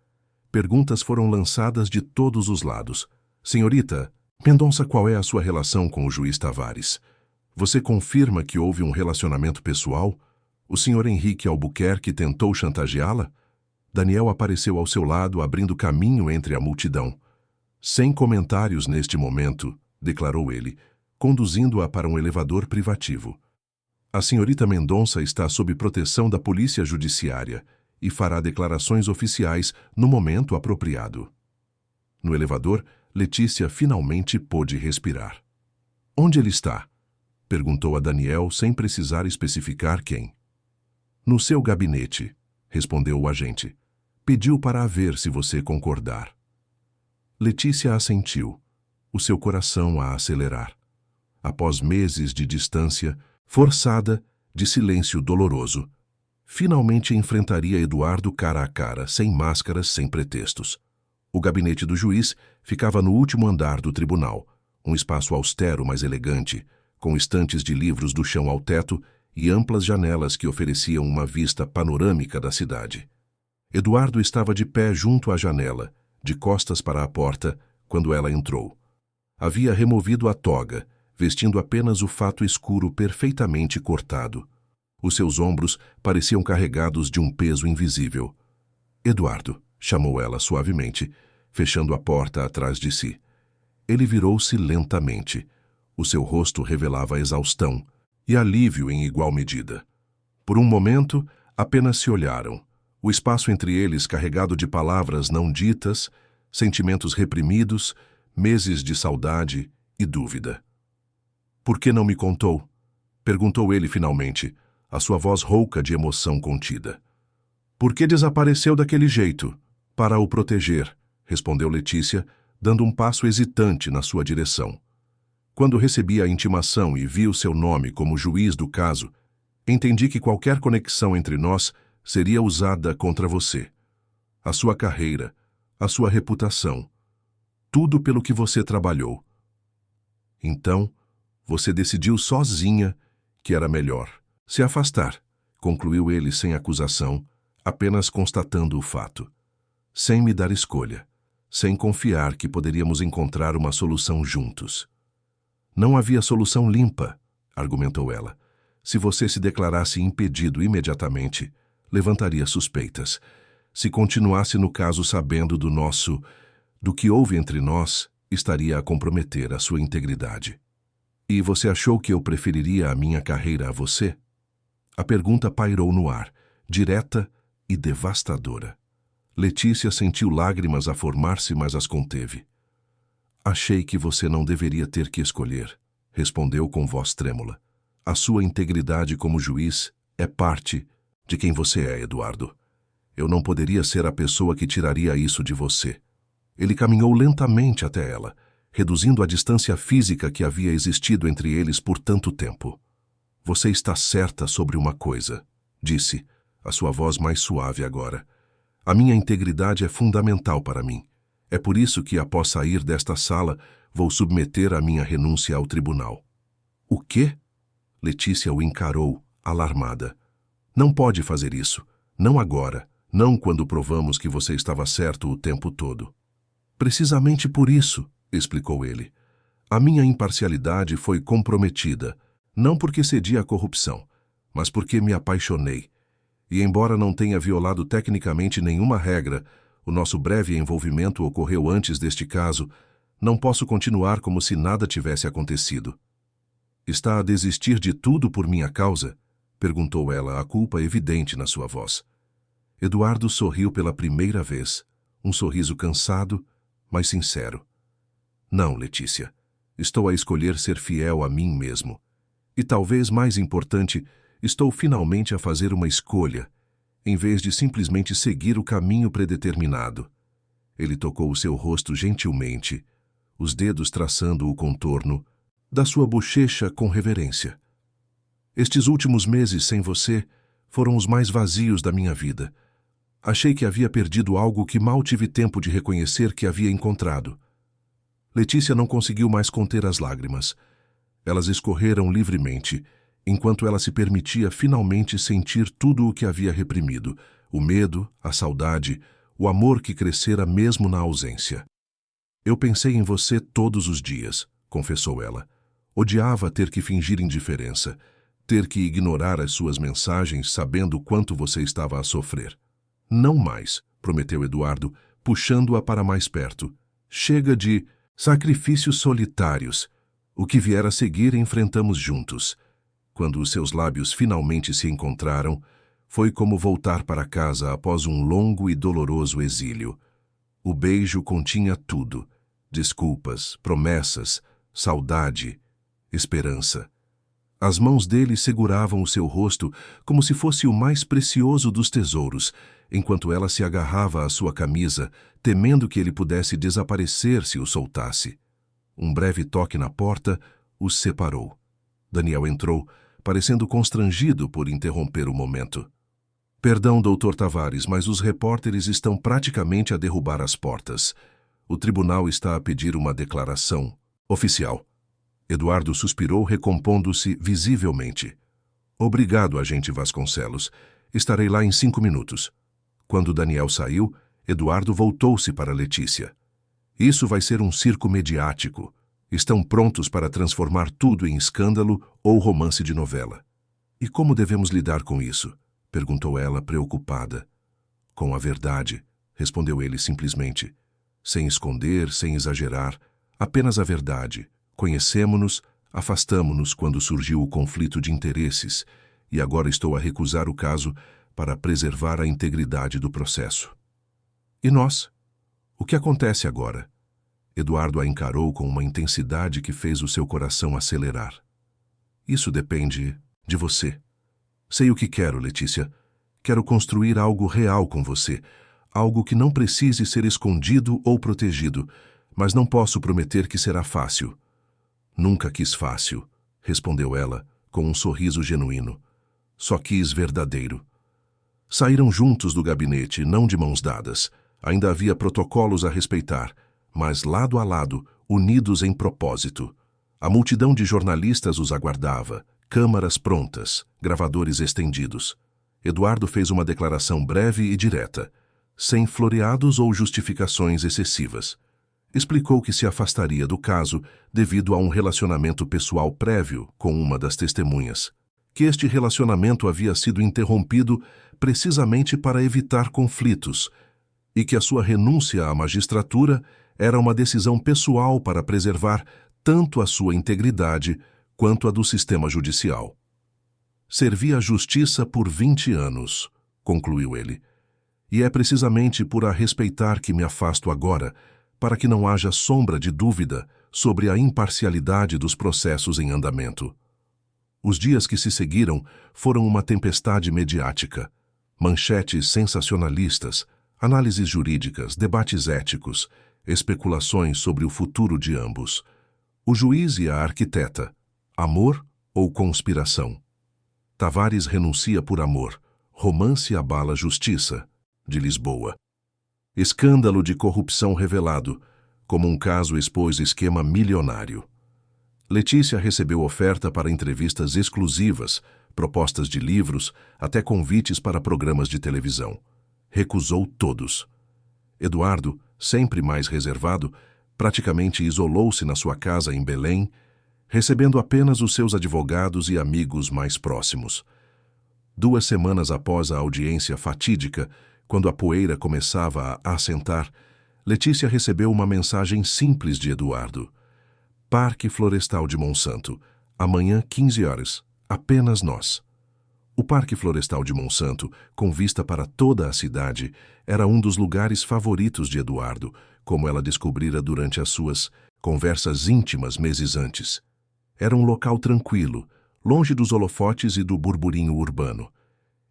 Speaker 1: Perguntas foram lançadas de todos os lados. Senhorita, Mendonça, qual é a sua relação com o juiz Tavares? Você confirma que houve um relacionamento pessoal? O senhor Henrique Albuquerque tentou chantageá-la? Daniel apareceu ao seu lado, abrindo caminho entre a multidão. Sem comentários neste momento, declarou ele, conduzindo-a para um elevador privativo. A senhorita Mendonça está sob proteção da polícia judiciária e fará declarações oficiais no momento apropriado. No elevador, Letícia finalmente pôde respirar. Onde ele está? Perguntou a Daniel sem precisar especificar quem. No seu gabinete, respondeu o agente. Pediu para a ver se você concordar. Letícia assentiu, o seu coração a acelerar. Após meses de distância, forçada, de silêncio doloroso, finalmente enfrentaria Eduardo cara a cara, sem máscaras, sem pretextos. O gabinete do juiz ficava no último andar do tribunal, um espaço austero, mas elegante, com estantes de livros do chão ao teto e amplas janelas que ofereciam uma vista panorâmica da cidade. Eduardo estava de pé junto à janela, de costas para a porta, quando ela entrou. Havia removido a toga, vestindo apenas o fato escuro perfeitamente cortado. Os seus ombros pareciam carregados de um peso invisível. Eduardo, chamou ela suavemente, fechando a porta atrás de si. Ele virou-se lentamente. O seu rosto revelava exaustão e alívio em igual medida. Por um momento, apenas se olharam. O espaço entre eles carregado de palavras não ditas, sentimentos reprimidos, meses de saudade e dúvida. Por que não me contou? Perguntou ele finalmente, a sua voz rouca de emoção contida. Por que desapareceu daquele jeito? Para o proteger, respondeu Letícia, dando um passo hesitante na sua direção. Quando recebi a intimação e vi o seu nome como juiz do caso, entendi que qualquer conexão entre nós seria usada contra você. A sua carreira, a sua reputação, tudo pelo que você trabalhou. Então, você decidiu sozinha que era melhor se afastar, concluiu ele sem acusação, apenas constatando o fato. Sem me dar escolha, sem confiar que poderíamos encontrar uma solução juntos. Não havia solução limpa, argumentou ela. Se você se declarasse impedido imediatamente, levantaria suspeitas. Se continuasse no caso sabendo do que houve entre nós, estaria a comprometer a sua integridade. E você achou que eu preferiria a minha carreira a você? A pergunta pairou no ar, direta e devastadora. Letícia sentiu lágrimas a formar-se, mas as conteve. Achei que você não deveria ter que escolher, respondeu com voz trêmula. A sua integridade como juiz é parte de quem você é, Eduardo. Eu não poderia ser a pessoa que tiraria isso de você. Ele caminhou lentamente até ela, reduzindo a distância física que havia existido entre eles por tanto tempo. Você está certa sobre uma coisa, disse, a sua voz mais suave agora. A minha integridade é fundamental para mim. É por isso que, após sair desta sala, vou submeter a minha renúncia ao tribunal. O quê? Letícia o encarou, alarmada. Não pode fazer isso. Não agora. Não quando provamos que você estava certo o tempo todo. Precisamente por isso, explicou ele. A minha imparcialidade foi comprometida, não porque cedi à corrupção, mas porque me apaixonei. E embora não tenha violado tecnicamente nenhuma regra, o nosso breve envolvimento ocorreu antes deste caso, não posso continuar como se nada tivesse acontecido. Está a desistir de tudo por minha causa? Perguntou ela, a culpa evidente na sua voz. Eduardo sorriu pela primeira vez, um sorriso cansado, mas sincero. Não, Letícia. Estou a escolher ser fiel a mim mesmo. E talvez mais importante, estou finalmente a fazer uma escolha, em vez de simplesmente seguir o caminho predeterminado. Ele tocou o seu rosto gentilmente, os dedos traçando o contorno da sua bochecha com reverência. Estes últimos meses sem você foram os mais vazios da minha vida. Achei que havia perdido algo que mal tive tempo de reconhecer que havia encontrado. Letícia não conseguiu mais conter as lágrimas. Elas escorreram livremente, enquanto ela se permitia finalmente sentir tudo o que havia reprimido, o medo, a saudade, o amor que crescera mesmo na ausência. Eu pensei em você todos os dias, confessou ela. Odiava ter que fingir indiferença, ter que ignorar as suas mensagens sabendo quanto você estava a sofrer. Não mais, prometeu Eduardo, puxando-a para mais perto. Chega de sacrifícios solitários. O que vier a seguir enfrentamos juntos. Quando os seus lábios finalmente se encontraram, foi como voltar para casa após um longo e doloroso exílio. O beijo continha tudo: desculpas, promessas, saudade, esperança. As mãos dele seguravam o seu rosto como se fosse o mais precioso dos tesouros, enquanto ela se agarrava à sua camisa, temendo que ele pudesse desaparecer se o soltasse. Um breve toque na porta os separou. Daniel entrou, parecendo constrangido por interromper o momento. Perdão, Dr. Tavares, mas os repórteres estão praticamente a derrubar as portas. O tribunal está a pedir uma declaração oficial. Eduardo suspirou, recompondo-se visivelmente. Obrigado, agente Vasconcelos. Estarei lá em 5 minutos. Quando Daniel saiu, Eduardo voltou-se para Letícia. Isso vai ser um circo mediático. Estão prontos para transformar tudo em escândalo ou romance de novela. E como devemos lidar com isso? Perguntou ela, preocupada. Com a verdade, respondeu ele simplesmente. Sem esconder, sem exagerar, apenas a verdade. Conhecemo-nos, afastamo-nos quando surgiu o conflito de interesses, e agora estou a recusar o caso para preservar a integridade do processo. E nós? O que acontece agora? Eduardo a encarou com uma intensidade que fez o seu coração acelerar. Isso depende de você. Sei o que quero, Letícia. Quero construir algo real com você, algo que não precise ser escondido ou protegido, mas não posso prometer que será fácil. Nunca quis fácil, respondeu ela, com um sorriso genuíno. Só quis verdadeiro. Saíram juntos do gabinete, não de mãos dadas. Ainda havia protocolos a respeitar, mas lado a lado, unidos em propósito. A multidão de jornalistas os aguardava, câmaras prontas, gravadores estendidos. Eduardo fez uma declaração breve e direta, sem floreados ou justificações excessivas. Explicou que se afastaria do caso devido a um relacionamento pessoal prévio com uma das testemunhas, que este relacionamento havia sido interrompido precisamente para evitar conflitos e que a sua renúncia à magistratura era uma decisão pessoal para preservar tanto a sua integridade quanto a do sistema judicial. Servi à justiça por 20 anos, concluiu ele, e é precisamente por a respeitar que me afasto agora, para que não haja sombra de dúvida sobre a imparcialidade dos processos em andamento. Os dias que se seguiram foram uma tempestade mediática. Manchetes sensacionalistas, análises jurídicas, debates éticos, especulações sobre o futuro de ambos. O juiz e a arquiteta. Amor ou conspiração? Tavares renuncia por amor. Romance abala justiça. De Lisboa. Escândalo de corrupção revelado. Como um caso expôs esquema milionário. Letícia recebeu oferta para entrevistas exclusivas, propostas de livros, até convites para programas de televisão. Recusou todos. Eduardo, sempre mais reservado, praticamente isolou-se na sua casa em Belém, recebendo apenas os seus advogados e amigos mais próximos. 2 semanas após a audiência fatídica, quando a poeira começava a assentar, Letícia recebeu uma mensagem simples de Eduardo. Parque Florestal de Monsanto, amanhã 15 horas, apenas nós. O Parque Florestal de Monsanto, com vista para toda a cidade, era um dos lugares favoritos de Eduardo, como ela descobrira durante as suas conversas íntimas meses antes. Era um local tranquilo, longe dos holofotes e do burburinho urbano.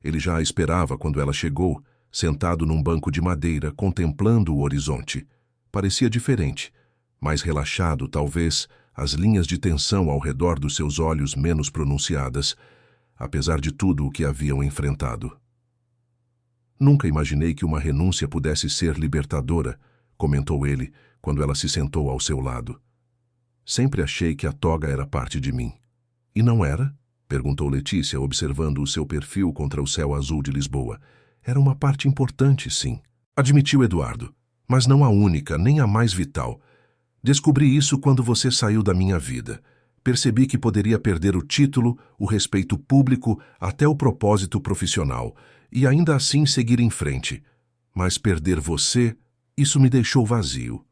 Speaker 1: Ele já a esperava quando ela chegou, sentado num banco de madeira, contemplando o horizonte. Parecia diferente, mais relaxado, talvez, as linhas de tensão ao redor dos seus olhos menos pronunciadas, apesar de tudo o que haviam enfrentado. Nunca imaginei que uma renúncia pudesse ser libertadora, comentou ele, quando ela se sentou ao seu lado. Sempre achei que a toga era parte de mim. E não era? Perguntou Letícia, observando o seu perfil contra o céu azul de Lisboa. Era uma parte importante, sim, admitiu Eduardo, mas não a única, nem a mais vital. Descobri isso quando você saiu da minha vida. Percebi que poderia perder o título, o respeito público, até o propósito profissional, e ainda assim seguir em frente. Mas perder você, isso me deixou vazio.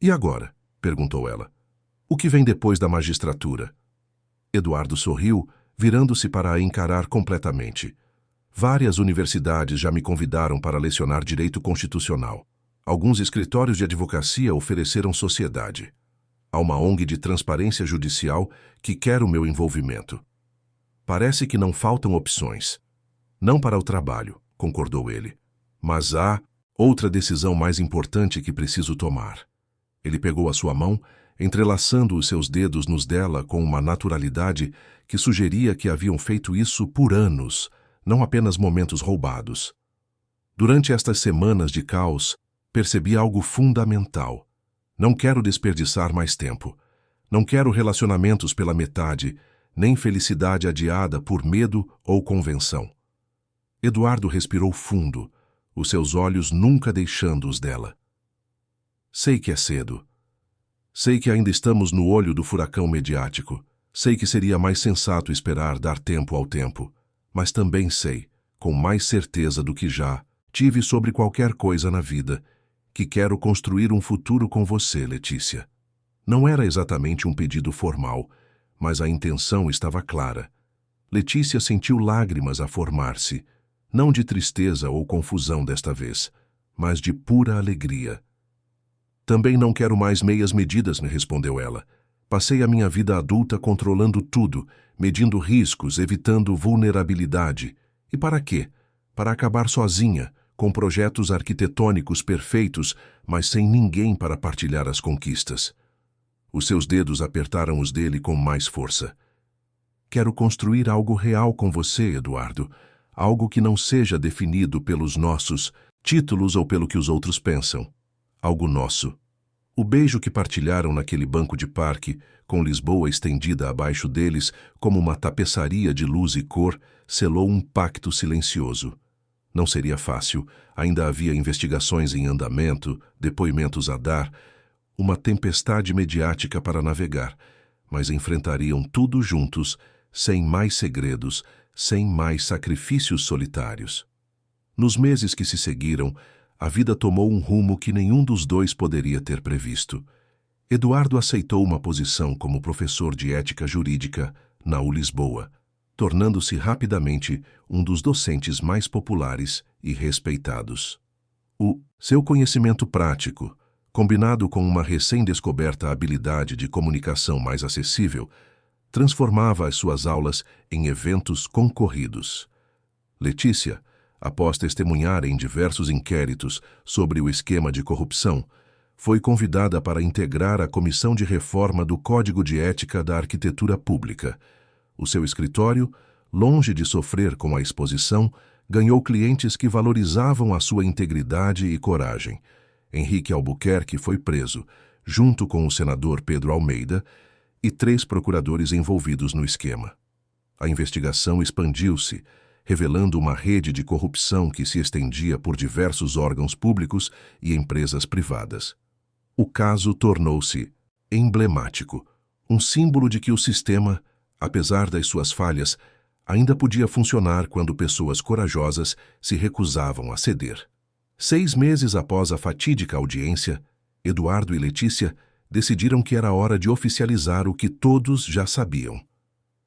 Speaker 1: E agora? Perguntou ela. O que vem depois da magistratura? Eduardo sorriu, virando-se para a encarar completamente. Várias universidades já me convidaram para lecionar direito constitucional. Alguns escritórios de advocacia ofereceram sociedade. Há uma ONG de transparência judicial que quer o meu envolvimento. Parece que não faltam opções. Não para o trabalho, concordou ele. Mas há outra decisão mais importante que preciso tomar. Ele pegou a sua mão, entrelaçando os seus dedos nos dela com uma naturalidade que sugeria que haviam feito isso por anos, não apenas momentos roubados. Durante estas semanas de caos, percebi algo fundamental. Não quero desperdiçar mais tempo. Não quero relacionamentos pela metade, nem felicidade adiada por medo ou convenção. Eduardo respirou fundo, os seus olhos nunca deixando os dela. Sei que é cedo. Sei que ainda estamos no olho do furacão mediático. Sei que seria mais sensato esperar dar tempo ao tempo. Mas também sei, com mais certeza do que já tive sobre qualquer coisa na vida, que quero construir um futuro com você, Letícia. Não era exatamente um pedido formal, mas a intenção estava clara. Letícia sentiu lágrimas a formar-se, não de tristeza ou confusão desta vez, mas de pura alegria. Também não quero mais meias medidas, me respondeu ela. Passei a minha vida adulta controlando tudo, medindo riscos, evitando vulnerabilidade. E para quê? Para acabar sozinha, com projetos arquitetônicos perfeitos, mas sem ninguém para partilhar as conquistas. Os seus dedos apertaram os dele com mais força. Quero construir algo real com você, Eduardo. Algo que não seja definido pelos nossos títulos ou pelo que os outros pensam. Algo nosso. O beijo que partilharam naquele banco de parque, com Lisboa estendida abaixo deles como uma tapeçaria de luz e cor, selou um pacto silencioso. Não seria fácil, ainda havia investigações em andamento, depoimentos a dar, uma tempestade mediática para navegar, mas enfrentariam tudo juntos, sem mais segredos, sem mais sacrifícios solitários. Nos meses que se seguiram, a vida tomou um rumo que nenhum dos dois poderia ter previsto. Eduardo aceitou uma posição como professor de ética jurídica na U-Lisboa, tornando-se rapidamente um dos docentes mais populares e respeitados. Seu conhecimento prático, combinado com uma recém-descoberta habilidade de comunicação mais acessível, transformava as suas aulas em eventos concorridos. Letícia, após testemunhar em diversos inquéritos sobre o esquema de corrupção, foi convidada para integrar a Comissão de Reforma do Código de Ética da Arquitetura Pública. O seu escritório, longe de sofrer com a exposição, ganhou clientes que valorizavam a sua integridade e coragem. Henrique Albuquerque foi preso, junto com o senador Pedro Almeida e 3 procuradores envolvidos no esquema. A investigação expandiu-se, revelando uma rede de corrupção que se estendia por diversos órgãos públicos e empresas privadas. O caso tornou-se emblemático, um símbolo de que o sistema, apesar das suas falhas, ainda podia funcionar quando pessoas corajosas se recusavam a ceder. 6 meses após a fatídica audiência, Eduardo e Letícia decidiram que era hora de oficializar o que todos já sabiam.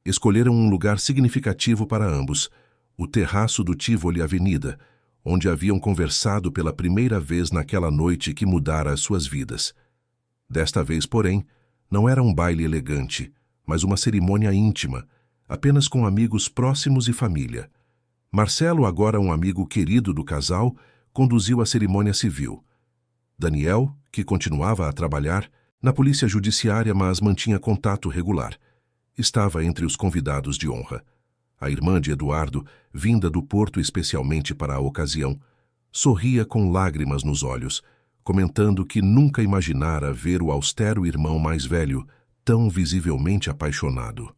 Speaker 1: Escolheram um lugar significativo para ambos, o terraço do Tivoli Avenida, onde haviam conversado pela primeira vez naquela noite que mudara as suas vidas. Desta vez, porém, não era um baile elegante, mas uma cerimônia íntima, apenas com amigos próximos e família. Marcelo, agora um amigo querido do casal, conduziu a cerimônia civil. Daniel, que continuava a trabalhar na polícia judiciária, mas mantinha contato regular, estava entre os convidados de honra. A irmã de Eduardo, vinda do Porto especialmente para a ocasião, sorria com lágrimas nos olhos, comentando que nunca imaginara ver o austero irmão mais velho tão visivelmente apaixonado.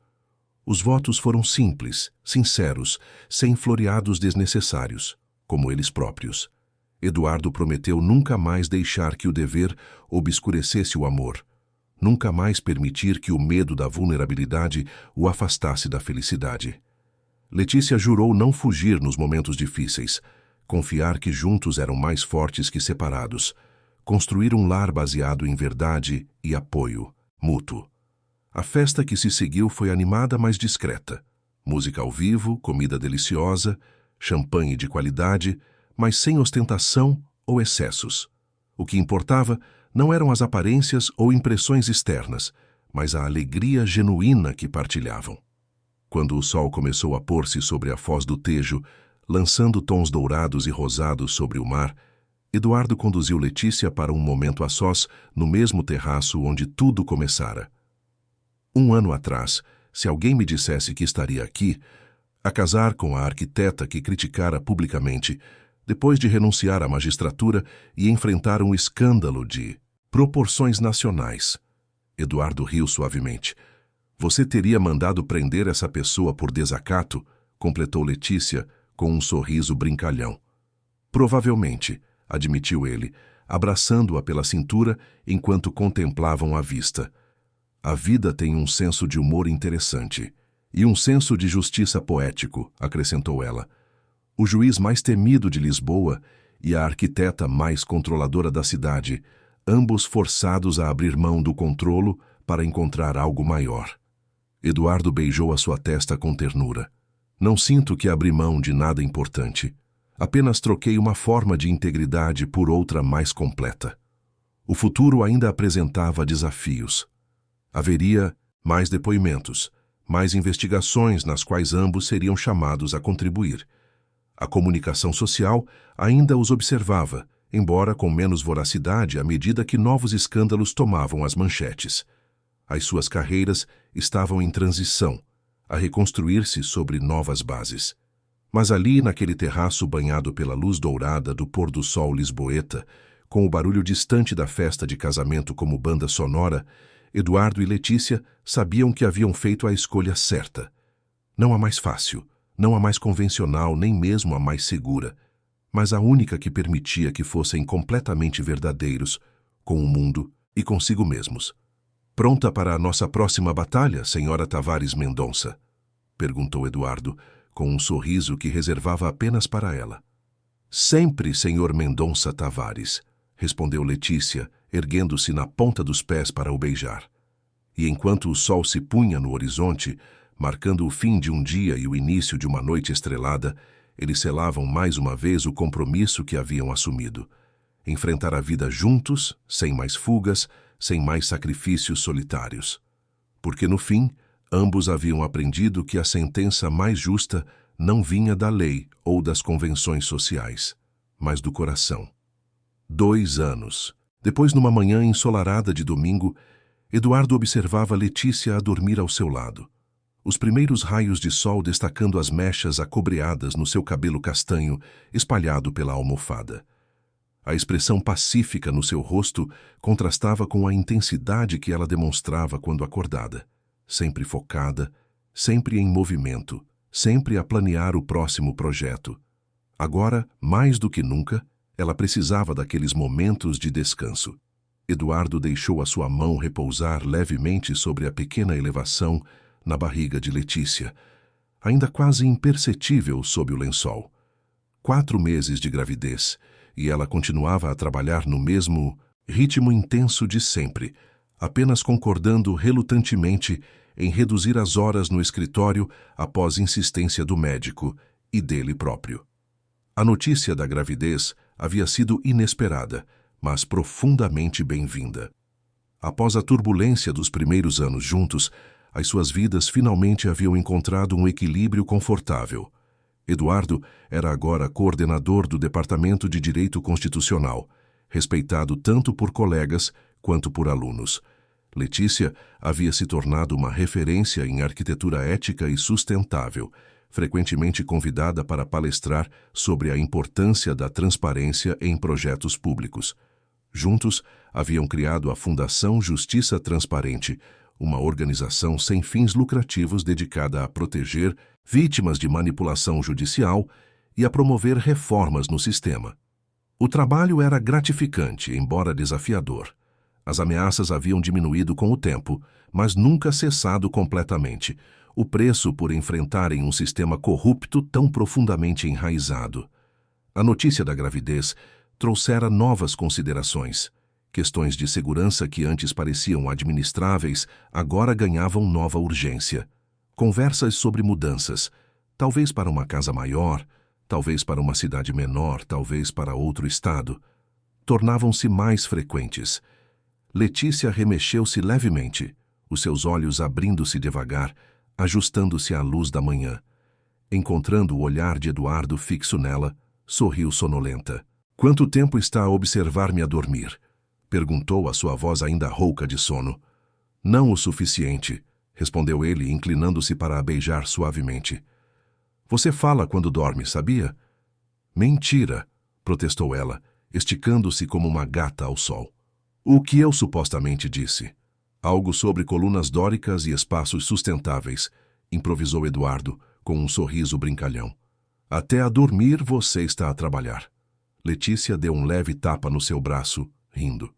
Speaker 1: Os votos foram simples, sinceros, sem floreados desnecessários, como eles próprios. Eduardo prometeu nunca mais deixar que o dever obscurecesse o amor, nunca mais permitir que o medo da vulnerabilidade o afastasse da felicidade. Letícia jurou não fugir nos momentos difíceis, confiar que juntos eram mais fortes que separados, construir um lar baseado em verdade e apoio mútuo. A festa que se seguiu foi animada, mas discreta. Música ao vivo, comida deliciosa, champanhe de qualidade, mas sem ostentação ou excessos. O que importava não eram as aparências ou impressões externas, mas a alegria genuína que partilhavam. Quando o sol começou a pôr-se sobre a foz do Tejo, lançando tons dourados e rosados sobre o mar, Eduardo conduziu Letícia para um momento a sós no mesmo terraço onde tudo começara. 1 ano atrás, se alguém me dissesse que estaria aqui, a casar com a arquiteta que criticara publicamente, depois de renunciar à magistratura e enfrentar um escândalo de proporções nacionais. Eduardo riu suavemente. Você teria mandado prender essa pessoa por desacato? Completou Letícia com um sorriso brincalhão. Provavelmente, admitiu ele, abraçando-a pela cintura enquanto contemplavam a vista. A vida tem um senso de humor interessante e um senso de justiça poético, acrescentou ela. O juiz mais temido de Lisboa e a arquiteta mais controladora da cidade, ambos forçados a abrir mão do controlo para encontrar algo maior. Eduardo beijou a sua testa com ternura. Não sinto que abri mão de nada importante. Apenas troquei uma forma de integridade por outra mais completa. O futuro ainda apresentava desafios. Haveria mais depoimentos, mais investigações nas quais ambos seriam chamados a contribuir. A comunicação social ainda os observava, embora com menos voracidade à medida que novos escândalos tomavam as manchetes. As suas carreiras estavam em transição, a reconstruir-se sobre novas bases. Mas ali, naquele terraço banhado pela luz dourada do pôr-do-sol lisboeta, com o barulho distante da festa de casamento como banda sonora, Eduardo e Letícia sabiam que haviam feito a escolha certa. Não a mais fácil, não a mais convencional, nem mesmo a mais segura, mas a única que permitia que fossem completamente verdadeiros com o mundo e consigo mesmos. Pronta para a nossa próxima batalha, senhora Tavares Mendonça? Perguntou Eduardo, com um sorriso que reservava apenas para ela. Sempre, senhor Mendonça Tavares, respondeu Letícia, erguendo-se na ponta dos pés para o beijar. E enquanto o sol se punha no horizonte, marcando o fim de um dia e o início de uma noite estrelada, eles selavam mais uma vez o compromisso que haviam assumido. Enfrentar a vida juntos, sem mais fugas, sem mais sacrifícios solitários. Porque no fim, ambos haviam aprendido que a sentença mais justa não vinha da lei ou das convenções sociais, mas do coração. 2 anos. Depois, numa manhã ensolarada de domingo, Eduardo observava Letícia a dormir ao seu lado. Os primeiros raios de sol destacando as mechas acobreadas no seu cabelo castanho, espalhado pela almofada. A expressão pacífica no seu rosto contrastava com a intensidade que ela demonstrava quando acordada, sempre focada, sempre em movimento, sempre a planear o próximo projeto. Agora, mais do que nunca, ela precisava daqueles momentos de descanso. Eduardo deixou a sua mão repousar levemente sobre a pequena elevação na barriga de Letícia, ainda quase imperceptível sob o lençol. 4 meses de gravidez, e ela continuava a trabalhar no mesmo ritmo intenso de sempre, apenas concordando relutantemente em reduzir as horas no escritório após insistência do médico e dele próprio. A notícia da gravidez havia sido inesperada, mas profundamente bem-vinda. Após a turbulência dos primeiros anos juntos, as suas vidas finalmente haviam encontrado um equilíbrio confortável. Eduardo era agora coordenador do Departamento de Direito Constitucional, respeitado tanto por colegas quanto por alunos. Letícia havia se tornado uma referência em arquitetura ética e sustentável, frequentemente convidada para palestrar sobre a importância da transparência em projetos públicos. Juntos, haviam criado a Fundação Justiça Transparente, uma organização sem fins lucrativos dedicada a proteger vítimas de manipulação judicial e a promover reformas no sistema. O trabalho era gratificante, embora desafiador. As ameaças haviam diminuído com o tempo, mas nunca cessado completamente, o preço por enfrentarem um sistema corrupto tão profundamente enraizado. A notícia da gravidez trouxera novas considerações. Questões de segurança que antes pareciam administráveis agora ganhavam nova urgência. Conversas sobre mudanças, talvez para uma casa maior, talvez para uma cidade menor, talvez para outro estado, tornavam-se mais frequentes. Letícia remexeu-se levemente, os seus olhos abrindo-se devagar, ajustando-se à luz da manhã. Encontrando o olhar de Eduardo fixo nela, sorriu sonolenta. "Quanto tempo está a observar-me a dormir?" perguntou a sua voz ainda rouca de sono. "Não o suficiente", respondeu ele, inclinando-se para a beijar suavemente. "Você fala quando dorme, sabia?" "Mentira", protestou ela, esticando-se como uma gata ao sol. "O que eu supostamente disse?" "Algo sobre colunas dóricas e espaços sustentáveis", improvisou Eduardo, com um sorriso brincalhão. "Até a dormir você está a trabalhar." Letícia deu um leve tapa no seu braço, rindo.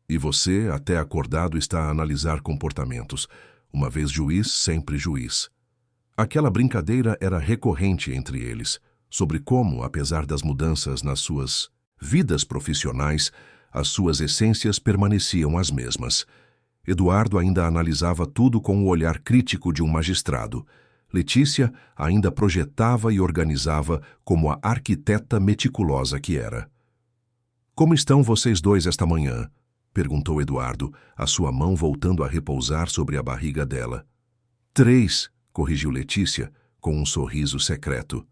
Speaker 1: "E você, até acordado, está a analisar comportamentos. Uma vez juiz, sempre juiz." Aquela brincadeira era recorrente entre eles, sobre como, apesar das mudanças nas suas vidas profissionais, as suas essências permaneciam as mesmas. Eduardo ainda analisava tudo com o olhar crítico de um magistrado. Letícia ainda projetava e organizava como a arquiteta meticulosa que era. "Como estão vocês dois esta manhã?" perguntou Eduardo, a sua mão voltando a repousar sobre a barriga dela. "3", corrigiu Letícia, com um sorriso secreto.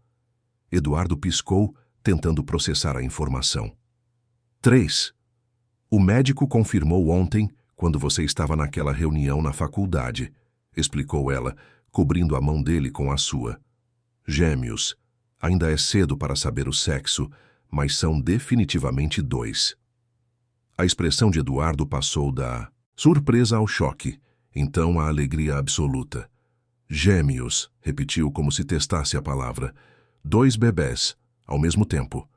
Speaker 1: Eduardo piscou, tentando processar a informação. "3. O médico confirmou ontem, quando você estava naquela reunião na faculdade", explicou ela, cobrindo a mão dele com a sua. "Gêmeos. Ainda é cedo para saber o sexo, mas são definitivamente 2. A expressão de Eduardo passou da surpresa ao choque, então à alegria absoluta. "Gêmeos", repetiu como se testasse a palavra. 2 bebés, ao mesmo tempo.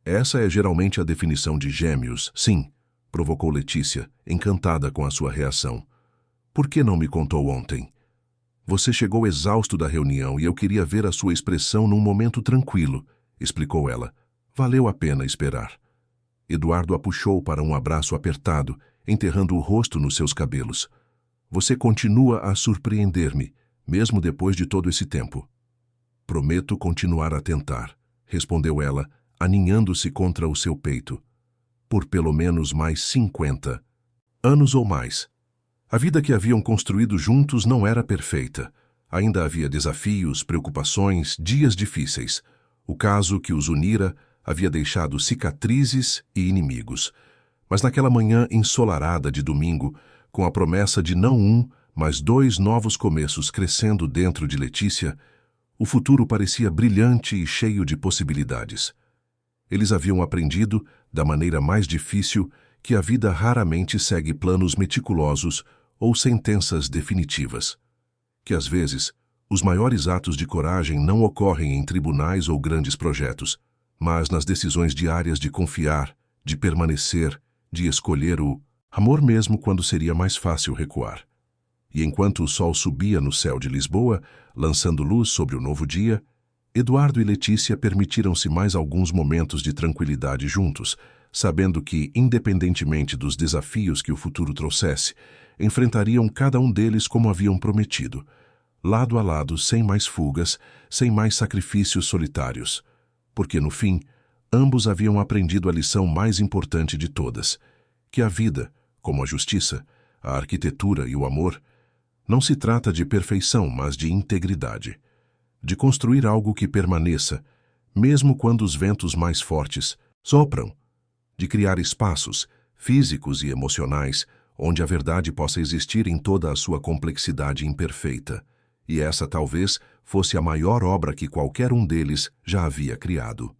Speaker 1: "Essa é geralmente a definição de gêmeos, sim", provocou Letícia, encantada com a sua reação. "Por que não me contou ontem?" "Você chegou exausto da reunião e eu queria ver a sua expressão num momento tranquilo", explicou ela. "Valeu a pena esperar." Eduardo a puxou para um abraço apertado, enterrando o rosto nos seus cabelos. "Você continua a surpreender-me, mesmo depois de todo esse tempo." "Prometo continuar a tentar", respondeu ela, aninhando-se contra o seu peito. "Por pelo menos mais 50 anos ou mais." A vida que haviam construído juntos não era perfeita. Ainda havia desafios, preocupações, dias difíceis. O caso que os unira havia deixado cicatrizes e inimigos. Mas naquela manhã ensolarada de domingo, com a promessa de não um, mas 2 novos começos crescendo dentro de Letícia, o futuro parecia brilhante e cheio de possibilidades. Eles haviam aprendido, da maneira mais difícil, que a vida raramente segue planos meticulosos ou sentenças definitivas. Que às vezes, os maiores atos de coragem não ocorrem em tribunais ou grandes projetos, mas nas decisões diárias de confiar, de permanecer, de escolher o amor mesmo quando seria mais fácil recuar. E enquanto o sol subia no céu de Lisboa, lançando luz sobre o novo dia, Eduardo e Letícia permitiram-se mais alguns momentos de tranquilidade juntos, sabendo que, independentemente dos desafios que o futuro trouxesse, enfrentariam cada um deles como haviam prometido, lado a lado, sem mais fugas, sem mais sacrifícios solitários. Porque, no fim, ambos haviam aprendido a lição mais importante de todas, que a vida, como a justiça, a arquitetura e o amor, não se trata de perfeição, mas de integridade. de construir algo que permaneça, mesmo quando os ventos mais fortes sopram, de criar espaços físicos e emocionais onde a verdade possa existir em toda a sua complexidade imperfeita. E essa talvez fosse a maior obra que qualquer um deles já havia criado.